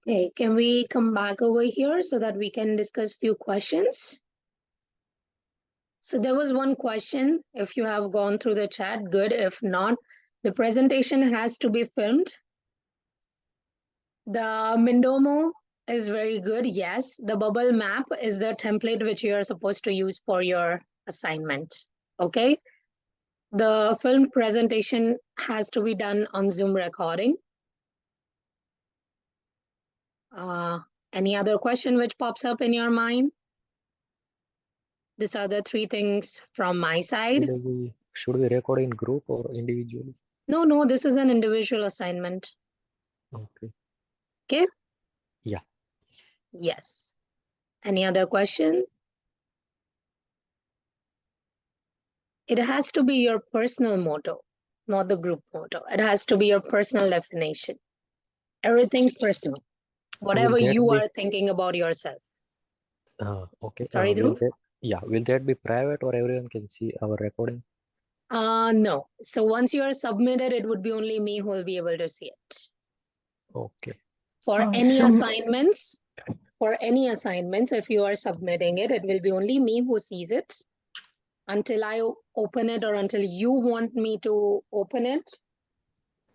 Okay, can we come back over here so that we can discuss few questions? So there was one question. If you have gone through the chat, good. If not, the presentation has to be filmed. The Mindomo is very good. Yes, the bubble map is the template which you are supposed to use for your assignment. Okay. The film presentation has to be done on Zoom recording. Any other question which pops up in your mind? These are the three things from my side. Should we record in group or individually? No, this is an individual assignment. Okay. Okay? Yeah. Yes. Any other question? It has to be your personal motto, not the group motto. It has to be your personal definition. Everything personal. Whatever you are thinking about yourself. Okay. Sorry, Dhruv? Will that be private or everyone can see our recording? No. So once you are submitted, it would be only me who will be able to see it. Okay. For any assignments, if you are submitting it, it will be only me who sees it until I open it or until you want me to open it.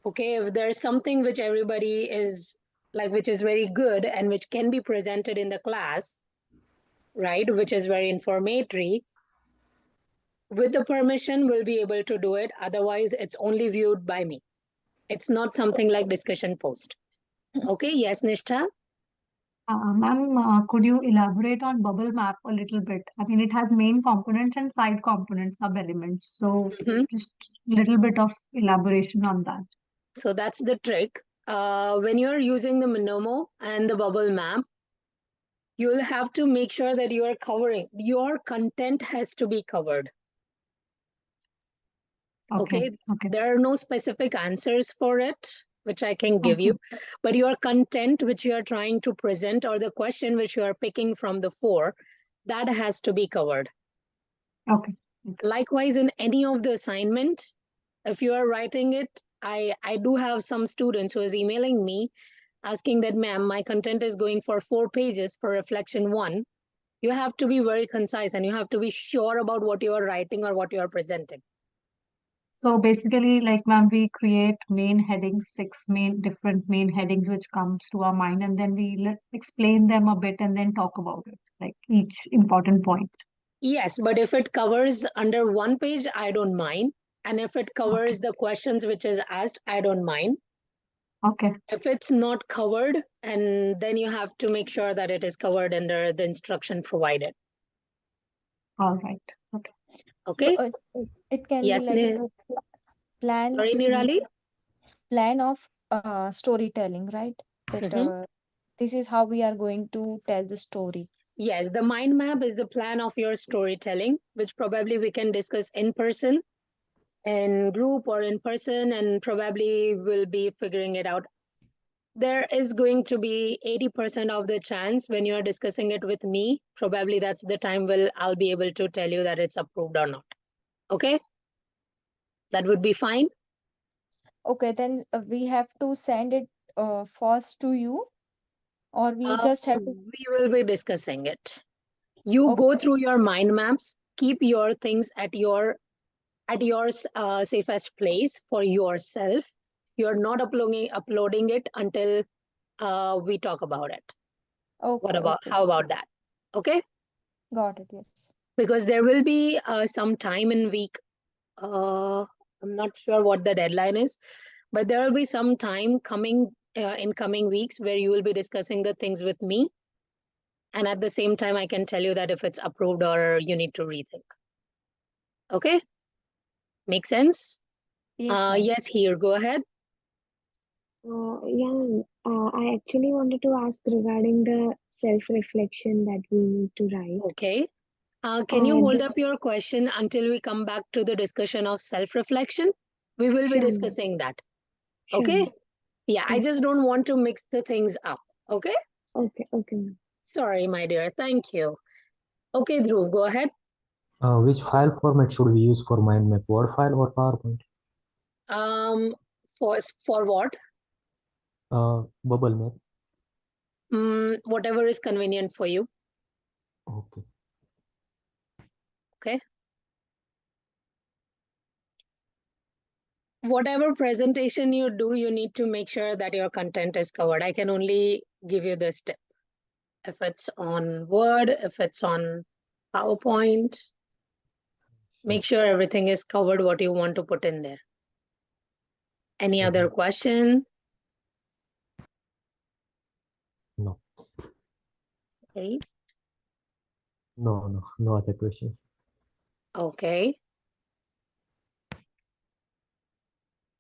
Okay, if there's something which everybody is like, which is very good and which can be presented in the class, right, which is very informatory, with the permission, we'll be able to do it. Otherwise, it's only viewed by me. It's not something like discussion post. Okay, yes, Nishtha? Ma'am, could you elaborate on bubble map a little bit? I mean, it has main components and side components, sub-elements. So just a little bit of elaboration on that. So that's the trick. When you're using the Monomo and the bubble map, you'll have to make sure that you are covering, your content has to be covered. Okay. There are no specific answers for it, which I can give you, but your content which you are trying to present or the question which you are picking from the four, that has to be covered. Okay. Likewise, in any of the assignment, if you are writing it, I do have some students who is emailing me asking that, ma'am, my content is going for 4 pages for reflection 1. You have to be very concise and you have to be sure about what you are writing or what you are presenting. So basically, like ma'am, we create main headings, 6 different main headings which comes to our mind, and then we explain them a bit and then talk about it, like each important point. Yes, but if it covers under 1 page, I don't mind. And if it covers the questions which is asked, I don't mind. Okay. If it's not covered, and then you have to make sure that it is covered under the instruction provided. All right. Okay. Okay. So, it can Yes, be like a plan. Sorry, Nirali? Plan of storytelling, right? That this is how we are going to tell the story. Yes, the mind map is the plan of your storytelling, which probably we can discuss in person, in group or in person, and probably we'll be figuring it out. There is going to be 80% of the chance when you're discussing it with me, probably that's the time I'll be able to tell you that it's approved or not. Okay? That would be fine. Okay, then we have to send it first to you, or we just have to. We will be discussing it. You go through your mind maps, keep your things at your safest place for yourself. You're not uploading it until we talk about it. Okay. How about that? Okay. Got it. Yes. Because there will be some time in week. I'm not sure what the deadline is, but there will be some time coming in coming weeks where you will be discussing the things with me. And at the same time, I can tell you that if it's approved or you need to rethink. Okay. Make sense? Yes, here, go ahead. I actually wanted to ask regarding the self-reflection that we need to write. Okay. Can you hold up your question until we come back to the discussion of self-reflection? We will be discussing that. Okay? Yeah, I just don't want to mix the things up. Okay? Okay. Sorry, my dear. Thank you. Okay, Dhruv, go ahead. Which file format should we use for mind map? Word file or PowerPoint? For what? Bubble map. Whatever is convenient for you. Okay. Okay. Whatever presentation you do, you need to make sure that your content is covered. I can only give you this tip. If it's on Word, if it's on PowerPoint, make sure everything is covered what you want to put in there. Any Sure. other question? No. Okay. No other questions. Okay.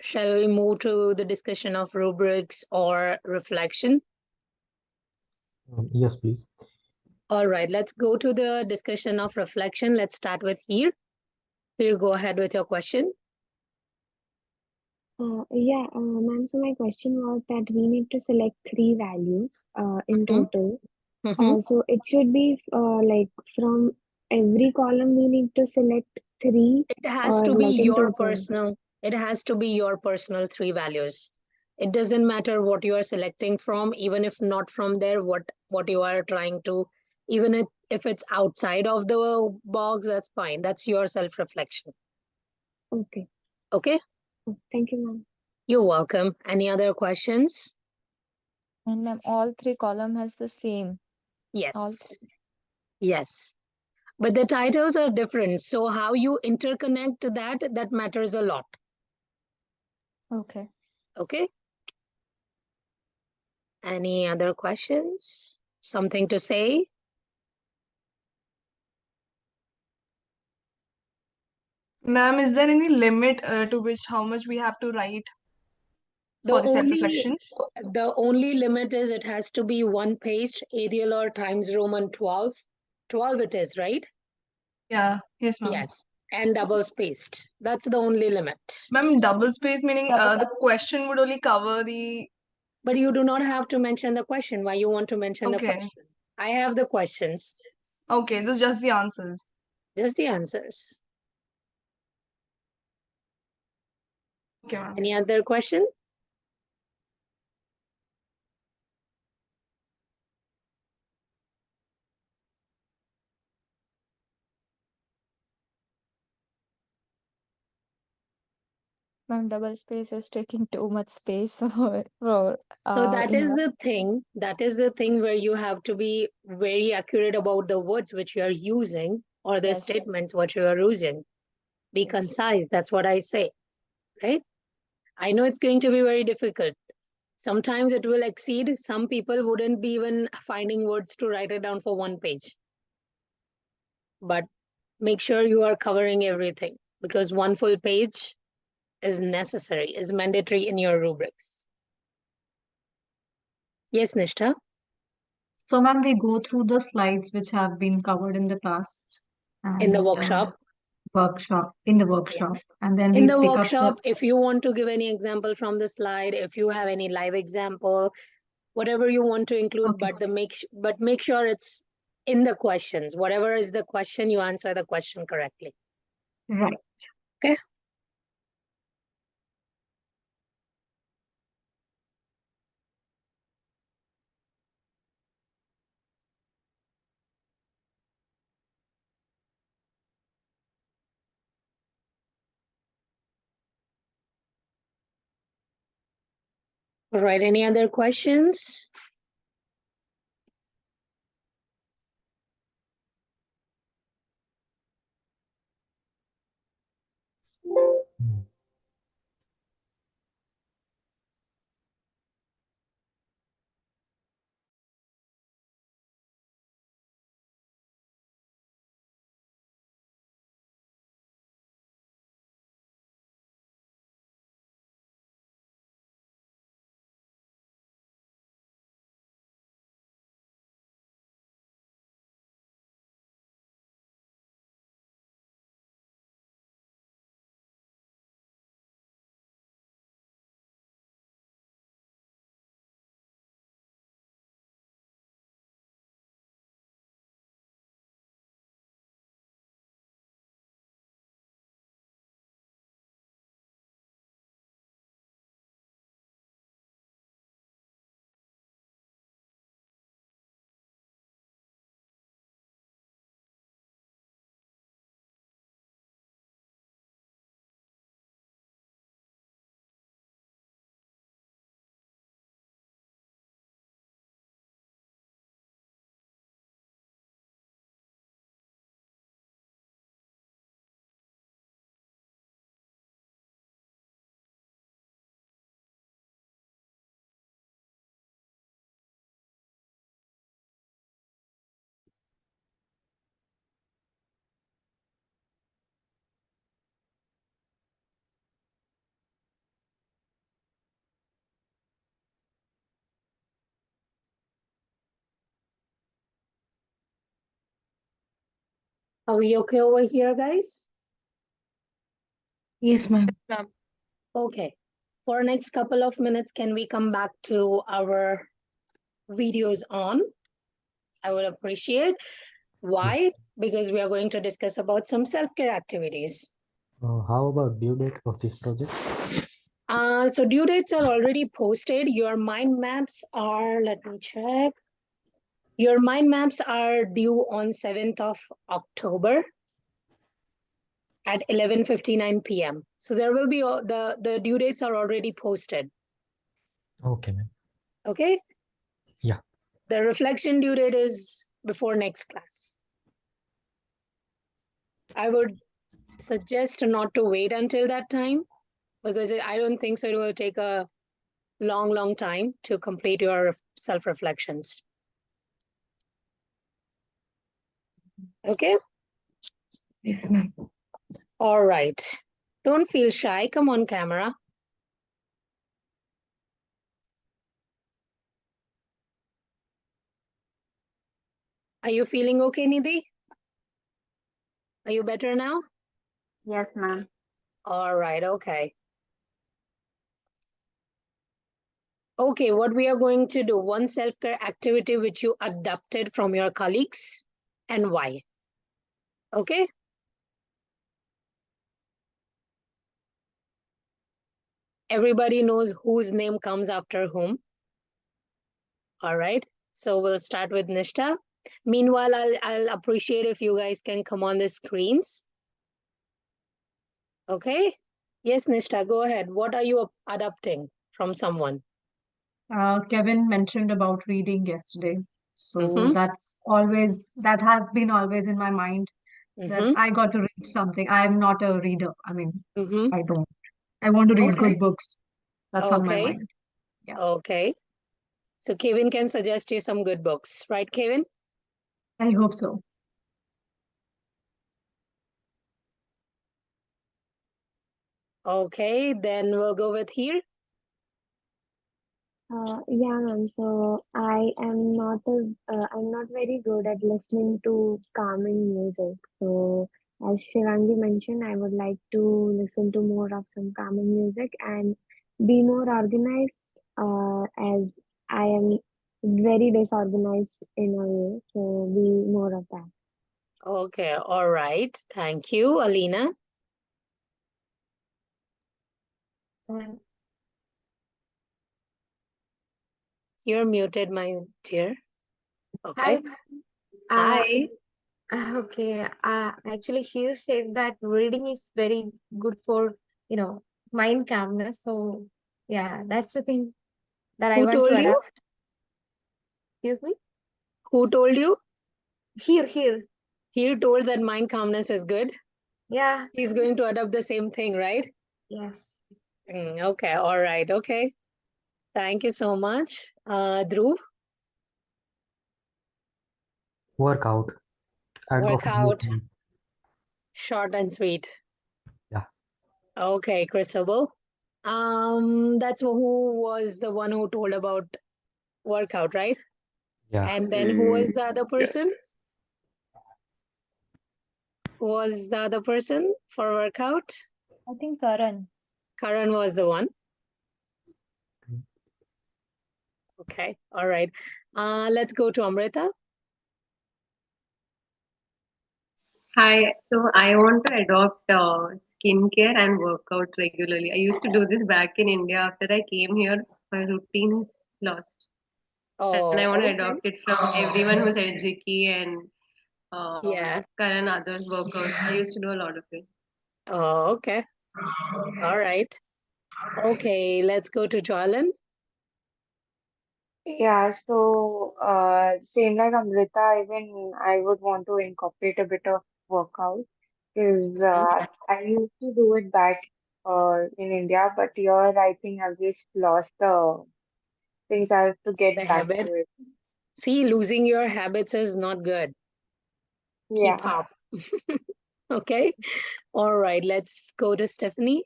Shall we move to the discussion of rubrics or reflection? Yes, please. All right, let's go to the discussion of reflection. Let's start with here. Here, go ahead with your question. Yeah, ma'am. So my question was that we need to select three values in total. So it should be like from every column we need to select three, It has or to be like in your total. personal. It has to be your personal three values. It doesn't matter what you are selecting from, even if not from there, what you are trying to, even if it's outside of the box, that's fine. That's your self-reflection. Okay. Okay. Thank you, ma'am. You're welcome. Any other questions? And ma'am, all three column has the same. Yes. Yes. But the titles are different. So how you interconnect that matters a lot. Okay. Okay. Any other questions? Something to say? Ma'am, is there any limit to which how much we have to write for the self-reflection? The only limit is it has to be one page, Arial or Times Roman 12. 12 it is, right? Yeah, yes, ma'am. Yes. And double spaced. That's the only limit. Ma'am, double space meaning the question would only cover the. But you do not have to mention the question. Why you want to mention the Okay. question? I have the questions. Okay, this is just the answers. Just the answers. Okay, ma'am. Any other question? Ma'am, double space is taking too much space for So that in is one. the thing. That is the thing where you have to be very accurate about the words which you are using or the Yes. statements what you are using. Be Yes. concise. That's what I say, right? I know it's going to be very difficult. Sometimes it will exceed. Some people wouldn't be even finding words to write it down for one page. But make sure you are covering everything because one full page is necessary, is mandatory in your rubrics. Yes, Nishtha? So, ma'am, we go through the slides which have been covered in the past In the and workshop? in the workshop, and then In we the pick up the. workshop, if you want to give any example from the slide, if you have any live example, whatever you want to include, Okay. but make sure it's in the questions. Whatever is the question, you answer the question correctly. Right. Okay. All right. Any other questions? Are we okay over here, guys? Yes, ma'am. Okay. For next couple of minutes, can we come back to our videos on? I would appreciate. Why? Because we are going to discuss about some self-care activities. How about due date of this project? So due dates are already posted. Your mind maps are, let me check. Your mind maps are due on 7th of October at 11:59 p.m. So there will be the due dates are already posted. Okay, ma'am. Okay? Yeah. The reflection due date is before next class. I would suggest not to wait until that time because I don't think so it will take a long time to complete your self-reflections. Okay? Yes, ma'am. All right. Don't feel shy. Come on, camera. Are you feeling okay, Nidhi? Are you better now? Yes, ma'am. All right, okay. Okay, what we are going to do, one self-care activity which you adopted from your colleagues and why. Okay? Everybody knows whose name comes after whom. All right, so we'll start with Nishta. Meanwhile, I'll appreciate if you guys can come on the screens. Okay? Yes, Nishta, go ahead. What are you adopting from someone? Kevin mentioned about reading yesterday. So that has been always in my mind that I got to read something. I'm not a reader. I mean, I don't. I want to read good books. That's on my mind. Yeah. Okay. So Kevin can suggest you some good books, right, Kevin? I hope so. Okay, then we'll go with here. Yeah, ma'am. So I'm not very good at listening to calming music. So as Shivangi mentioned, I would like to listen to more of some calming music and be more organized. As I am very disorganized in a way, so be more of that. Okay, all right. Thank you, Alina. You're muted, my dear. Okay. Hi. Hi. Okay. Actually, here said that reading is very good for, mind calmness. So, yeah, that's the thing that I Who want to told you? adapt. Excuse me? Who told you? Here. He told that mind calmness is good. Yeah. He's going to adopt the same thing, right? Yes. Okay, all right, okay. Thank you so much. Dhruv? Workout. I go for Workout. movement. Short and sweet. Yeah. Okay, Christabel. That's who was the one who told about workout, right? Yeah. And then who was the other person? Yes. Who was the other person for workout? I think Karan. Karan was the one. Okay, all right. Let's go to Amrita. Hi, so I want to adopt skincare and workout regularly. I used to do this back in India. After I came here, my routine is lost. And I Oh, want to okay. adopt it from everyone who's Ejiki and Yeah. Karan others workout. I used to do a lot of it. Oh, okay. All right. Okay, let's go to Joellen. Yeah, so same like Amrita, even I would want to incorporate a bit of workout because I used to do it back in India, but here I think I've just lost the things. I have to get The back habit. to it. See, losing your habits is not good. Keep Yeah. up. Okay. All right, let's go to Stephanie.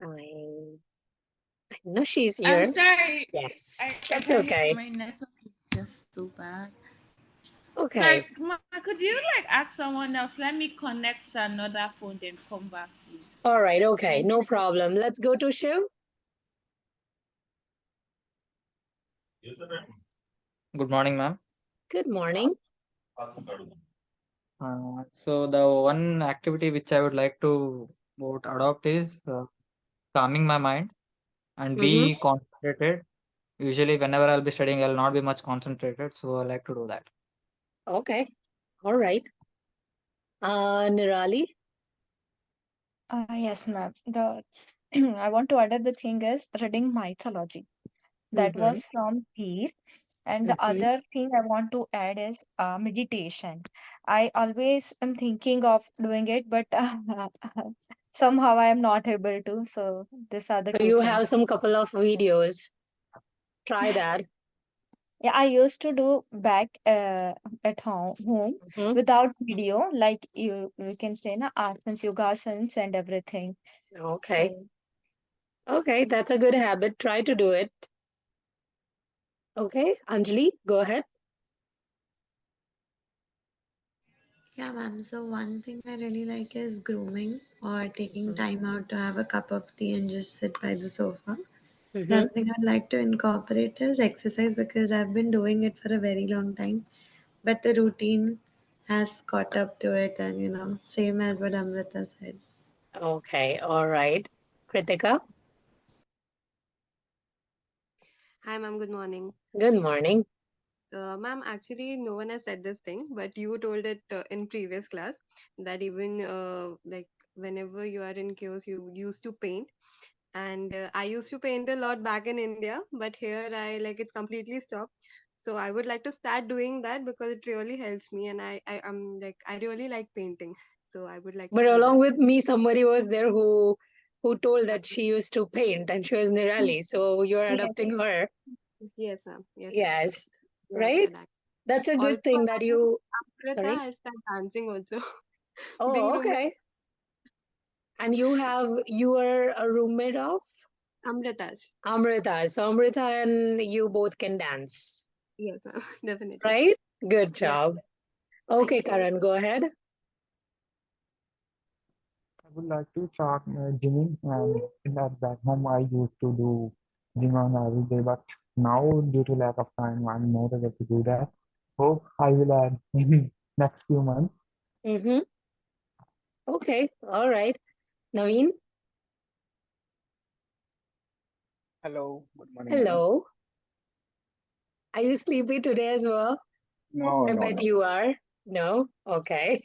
I No, she's I'm here. sorry. Yes, I that's can't hear. okay. My network is just so bad. Okay. Sorry, Ma, could you like ask someone else? Let me connect to another phone, then come back, please. All right. Okay. Thank No you. problem. Let's go to Shiv. Good morning, ma'am. Good morning. So the one activity which I would like to adopt is calming my mind and be concentrated. Usually, whenever I'll be studying, I'll not be much concentrated. So I like to do that. Okay. All right. Nirali. Yes, ma'am. The I want to add the thing is reading mythology. That was from Peer. And the other thing I want to add is meditation. I always am thinking of doing it, but somehow I am not able to. So these are the So two you have things. some couple of videos. Try that. Yeah, I used to do back at home without video, like you can say na asanas, yogasans, and everything. Okay. So Okay, that's a good habit. Try to do it. Okay, Anjali, go ahead. Yeah, ma'am. So one thing I really like is grooming or taking time out to have a cup of tea and just sit by the sofa. The other thing I'd like to incorporate is exercise because I've been doing it for a very long time, but the routine has caught up to it, and same as what Amrita said. Okay, all right. Kritika. Hi, ma'am. Good morning. Good morning. Ma'am, actually, no one has said this thing, but you told it in previous class that even like whenever you are in chaos, you used to paint. And I used to paint a lot back in India, but here I like it's completely stopped. So I would like to start doing that because it really helps me, and I am like I really like painting. So I would like to But do along that. with me, somebody was there who told that she used to paint and she was Nirali. So you're Yes, adopting her. yes, ma'am. Yes, ma'am. Yes, You are right? correct. That's a good Also, thing that you. Amrita Sorry. has started dancing also. Being Oh, roommate okay. And you are a roommate of Amrita's. Amrita. So Amrita and you both can dance, Yes, ma'am. Definitely. right? Good Yeah. job. Thank Okay, you. Karan, go ahead. I would like to start gymming, and back home I used to do gym on every day, but now due to lack of time, I'm not able to do that. Hope I will add in next few months. Mm-hmm. Okay, all right. Naveen, Hello, good morning, ma'am. hello. Are you sleepy today as well? No, I no, bet no. you are. No? Okay.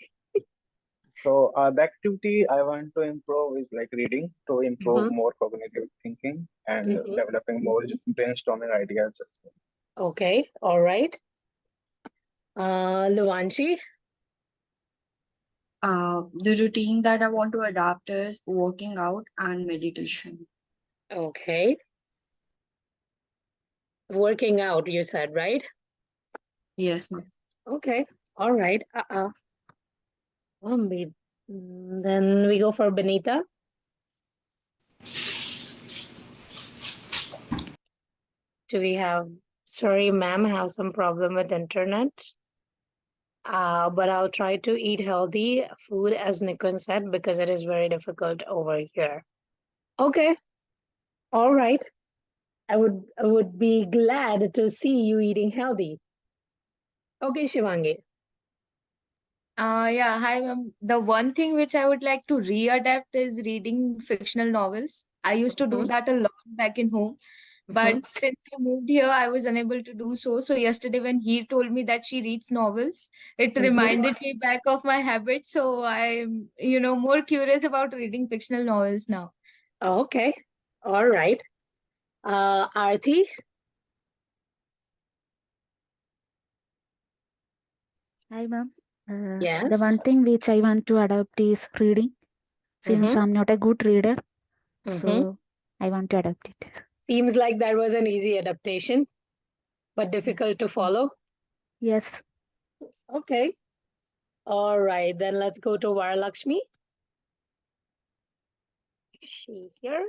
So, the activity I want to improve is like reading to improve Mm-hmm. more cognitive thinking and Mm-hmm. developing more brainstorming ideas as well. Okay, all right. Luvanshi, The routine that I want to adapt is working out and meditation. okay. Working out, you said, right? Yes, ma'am. Okay, all right. Then we go for Benita. Do we have, sorry, ma'am, have some problem with internet. But I'll try to eat healthy food, as Nikon said, because it is very difficult over here. Okay, all right. I would be glad to see you eating healthy. Okay, Shivangi. Yeah, hi, ma'am. The one thing which I would like to readapt is reading fictional novels. I used to do that a lot back in home, but since I moved here, I was unable to do so. So yesterday, when he told me that she reads novels, it reminded me back of my habit. So I'm, more curious about reading fictional novels now. Okay, all right. Aarti. Hi, ma'am. The Yes. one thing which I want to adopt is reading. Since I'm not a good reader, so I want to adopt it. Seems like that was an easy adaptation, but difficult to follow. Yes. Okay. All right, then let's go to Varalakshmi. She here.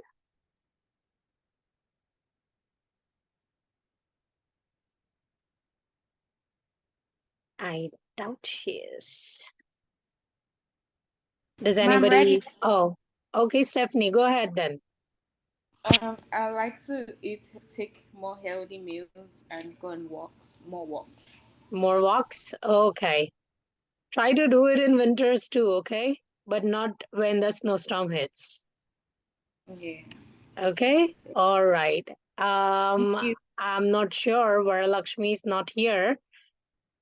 I doubt she is. Does Ma'am, ready? anybody? Oh, okay, Stephanie, go ahead then. I like to take more healthy meals and go on walks, more walks. More walks? Okay. Try to do it in winters too, okay? But not when the snowstorm hits. Yeah. Okay? All right. Thank you. I'm not sure. Varalakshmi is not here.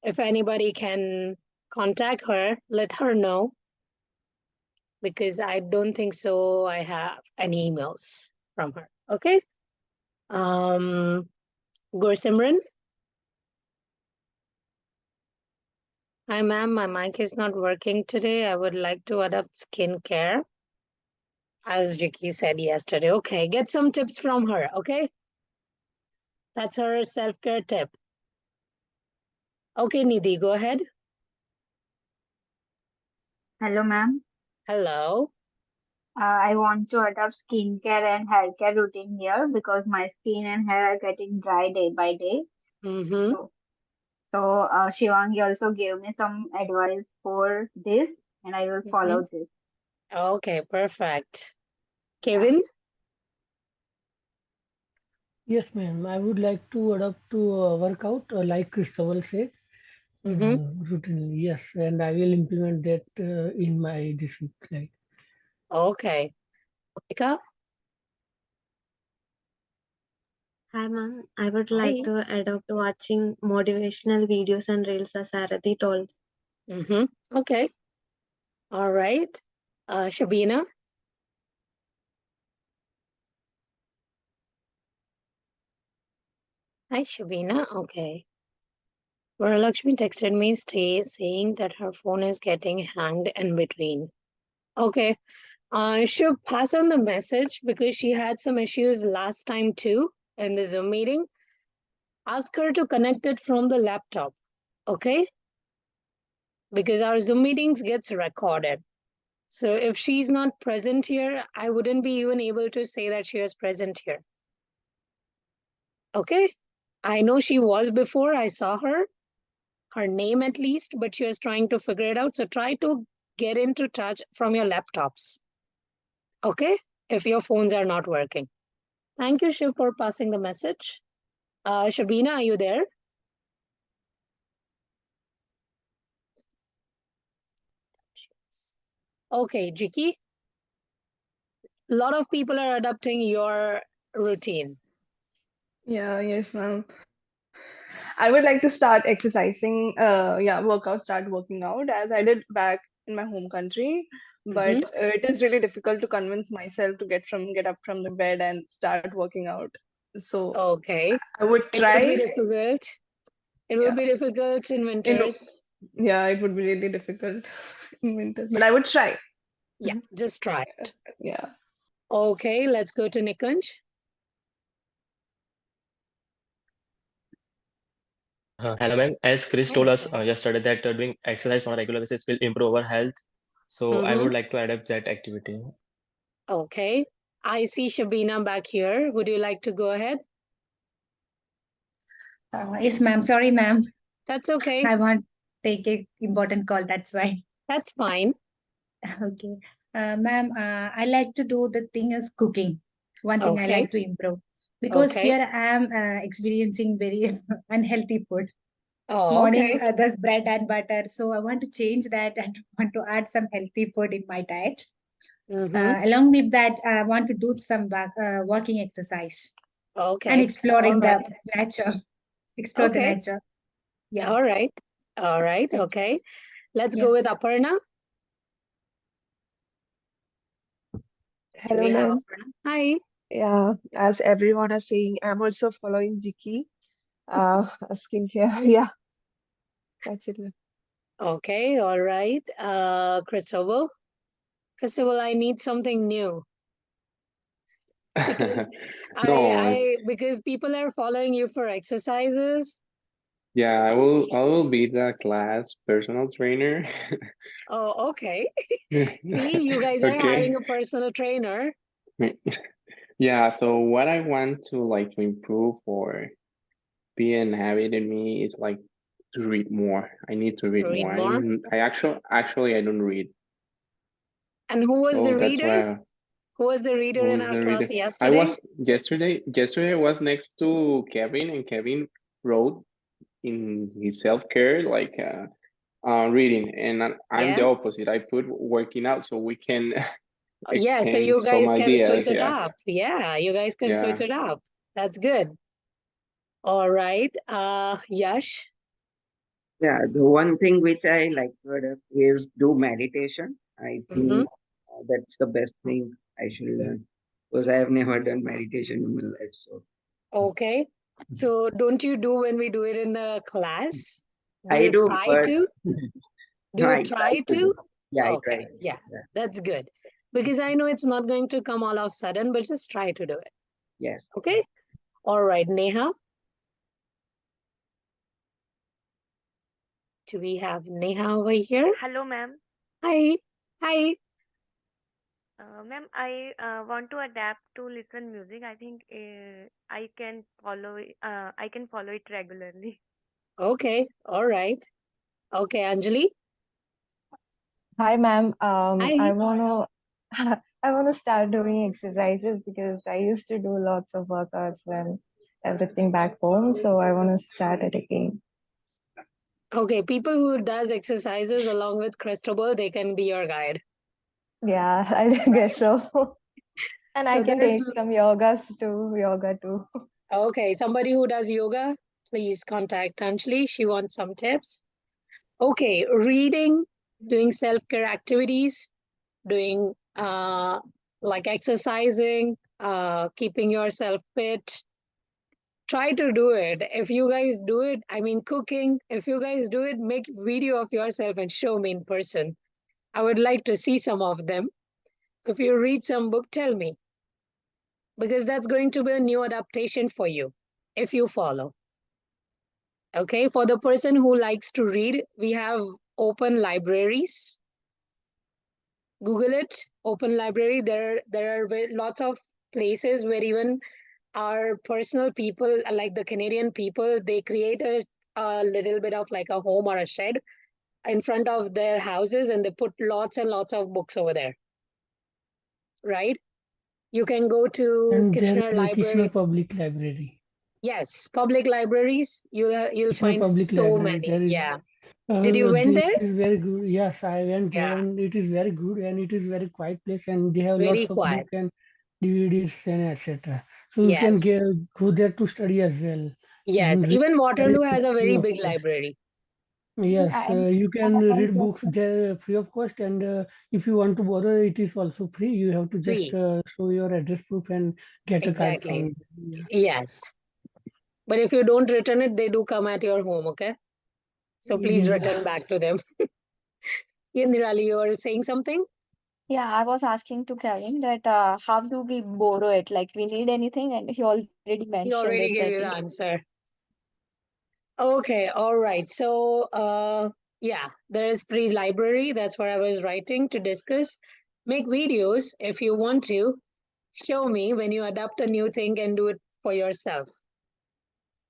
If anybody can contact her, let her know, because I don't think so I have any emails from her. Okay? Gursimran? Hi, ma'am. My mic is not working today. I would like to adopt skincare, as Ricky said yesterday. Okay, get some tips from her. Okay? That's her self-care tip. Okay, Nidhi, go ahead. Hello, ma'am. Hello. I want to adopt skincare and hair care routine here because my skin and hair are getting dry day by day. Mm-hmm. So Shivangi also gave me some advice for this, and I will follow this. Okay, perfect. Kevin? Yes, ma'am. I would like to adopt to workout like Christopher said, routinely. Yes, and I will implement that in my this week. Like. Okay. Monica? Hi, ma'am. I would Hi. like to adopt watching motivational videos and reels as Arathi told. Okay. All right. Shabina? Hi, Shabina. Okay. Varalakshmi texted me saying that her phone is getting hanged in between. Okay. She'll pass on the message because she had some issues last time too in the Zoom meeting. Ask her to connect it from the laptop. Okay? Because our Zoom meetings gets recorded. So if she's not present here, I wouldn't be even able to say that she was present here. Okay? I know she was before, I saw her name at least, but she was trying to figure it out. So try to get into touch from your laptops. Okay? If your phones are not working. Thank you, Shiv, for passing the message. Shabina, are you there? Okay, Jiki. A lot of people are adopting your routine. Yeah, yes, ma'am. I would like to start exercising, start working out as I did back in my home country. But it is really difficult to convince myself to get up from the bed and start working out. So okay, I would it will be try. difficult. It will be difficult in winters. Yeah, it would be really difficult in winters, but I would try. Yeah, just try it. Yeah. Okay, let's go to Nikunj. Hello, ma'am. As Chris told us yesterday that doing exercise on a regular basis will improve our health. So I would like to adapt that activity. Okay. I see Shabina back here. Would you like to go ahead? Yes, ma'am. Sorry, ma'am. That's okay. I want to take a important call. That's why. That's fine. Okay. Ma'am, I like to do the thing is cooking. One thing I Okay. like to improve because Okay. here I am experiencing very unhealthy food. Oh, Morning, okay. there's bread and butter. So I want to change that and want to add some healthy food in my diet. Along with that, I want to do some walking exercise Okay. and exploring All right. the nature. Explore the Okay. nature. Yeah. All right. All right. Okay. Let's Yeah. go with Aparna. Do Hello, we have ma'am. Aparna? Hi. Yeah, as everyone is saying, I'm also following Jiki, skincare. Yeah, that's it, ma'am. Okay. All right. Christopher. Christopher, I need something new. Because No, because people are following you for exercises. yeah, I will be the class personal trainer. Oh, okay. See, you guys are Okay. having a personal trainer. Yeah, so what I want to like to improve or be an habit in me is like to read more. I need to read Read more. more. I actually I don't read. And who was the So that's reader? why. Who was the reader Who in is our the class reader? I yesterday? was yesterday. Yesterday I was next to Kevin, and Kevin wrote in his self-care like reading, and I'm the Yeah. opposite. I put working out so we can Yeah, so exchange you some guys can switch ideas. it Yeah, up. Yeah, you guys can switch yeah. it up. That's good. All right. Yash. Yeah, the one thing which I like to adapt is do meditation. I Mm-hmm. think that's the best thing I should learn because I have never done meditation in my life. So Okay. So don't you do when we do it in the class? Do I you do, try but to? Do no, you I try try to do. to? Yeah, I try Okay. to. Yeah, Yeah. that's good. Because I know it's not going to come all of a sudden, but just try to do it. Yes. Okay. All right, Neha. Do we have Neha over here? Hello, ma'am. Hi. Hi. Ma'am, I want to adapt to listen music. I think I can follow it. I can follow it regularly. Okay. All right. Okay, Anjali. Hi, ma'am. Hi. I wanna start doing exercises because I used to do lots of workouts and everything back home. So I wanna start it again. Okay, people who does exercises along with Cristobal, they can be your guide. Yeah, I guess so. And I So can there's take some yoga too. okay, somebody who does yoga, please contact Anjali. She wants some tips. Okay, reading, doing self-care activities, doing like exercising, keeping yourself fit. Try to do it. If you guys do it, I mean cooking, if you guys do it, make video of yourself and show me in person. I would like to see some of them. If you read some book, tell me, because that's going to be a new adaptation for you if you follow. Okay, for the person who likes to read, we have open libraries. Google it, open library. There are lots of places where even our personal people, like the Canadian people, they create a little bit of like a home or a shed in front of their houses, and they put lots and lots of books over there, right? You can go to And there Kitchener is a Kitchener Library. Public Library. Yes, public libraries. You'll Kitchener find Public so Library. many. There is Yeah. Did you went this there? is very good. Yes, I went there, Yeah. and it is very good, and it is very quiet place, and they have Very lots of book quiet. and DVDs and etc. So you can Yes. go there to study as well Yes. and read Even Waterloo everything has a free very of big cost. library. Yes, And you I can have one read books question. there free of cost, and if you want to borrow, it is also free. You have to just Free. show your address proof and get a card Exactly. from. Yeah. Yes. But if you don't return it, they do come at your home, okay? So please Yeah. return back to them. Indrali, you were saying something? Yeah, I was asking to Kevin that how do we borrow it? Like we need anything, and he already He mentioned it already that gave you the answer. Okay, all right. So, yeah, there is free library. That's what I was writing to discuss. Make videos if you want to. Show me when you adapt a new thing and do it for yourself.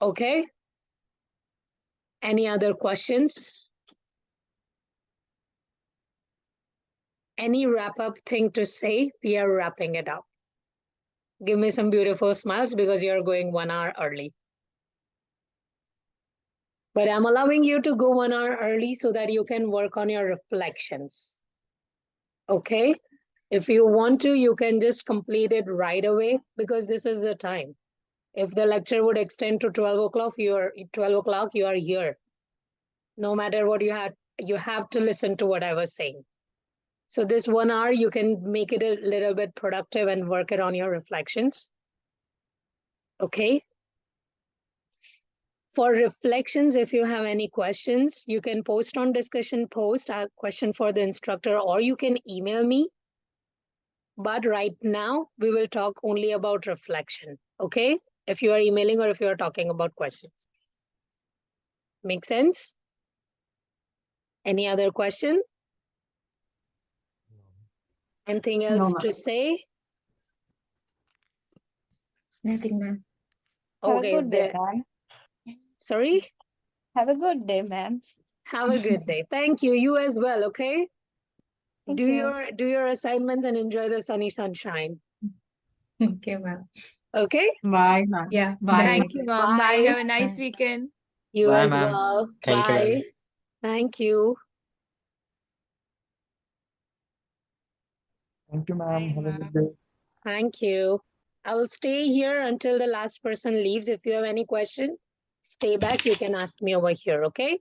Okay? Any other questions? Any wrap up thing to say? We are wrapping it up. Give me some beautiful smiles because you're going 1 hour early. But I'm allowing you to go 1 hour early so that you can work on your reflections. Okay? If you want to, you can just complete it right away because this is the time. If the lecture would extend to 12 o'clock, you are here. No matter what you have to listen to what I was saying. So this 1 hour, you can make it a little bit productive and work it on your reflections. Okay? For reflections, if you have any questions, you can post on discussion post a question for the instructor, or you can email me. But right now, we will talk only about reflection, okay? If you are emailing or if you are talking about questions. Make sense? Any other question? Anything No, else ma'am. to say? Nothing, ma'am. have a Okay, good day, man. sorry? Have a good day, ma'am. Have a good day. Thank you. You as well, okay? Thank Do you. your assignments and enjoy the sunny sunshine. Okay, ma'am. Okay? Bye, ma'am. Yeah, Bye. Thank you, ma'am. Bye. Bye. Have a nice weekend. You Bye, as ma'am. well. Thank you, Bye. ma'am. Thank you. Thank you, ma'am. Bye, Have a ma'am. good day. Thank you. I will stay here until the last person leaves. If you have any question, stay back. You can ask me over here, okay?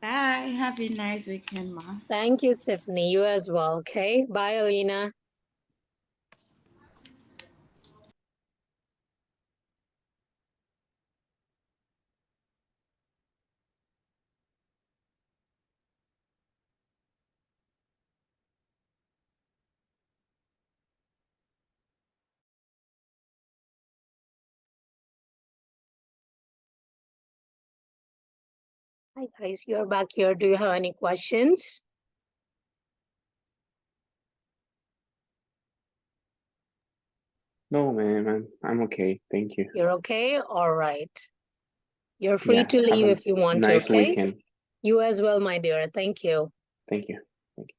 Bye. Have a nice weekend, ma. Thank you, Stephanie. You as well, okay? Bye, Alina. Hi, guys. You're back here. Do you have any questions? No, man, I'm okay. Thank you. You're okay? All right. You're free Yeah, to have leave a if you want to, nice okay? weekend. You as well, my dear. Thank you. Thank you. Thank you.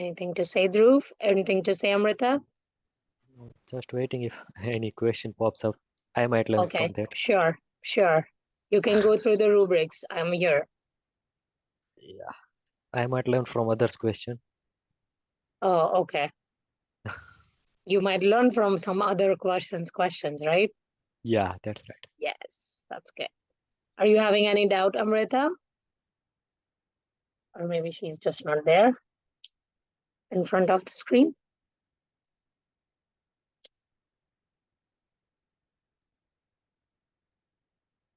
Anything to say, Dhruv? Anything to say, Amrita? Just waiting if any question pops up. I might learn from Okay, that. sure, sure. You can go through the rubrics. I'm here. Yeah, I might learn from others' question. Oh, okay. You might learn from some other questions, right? Yeah, that's right. Yes, that's good. Are you having any doubt, Amrita? Or maybe she's just not there in front of the screen?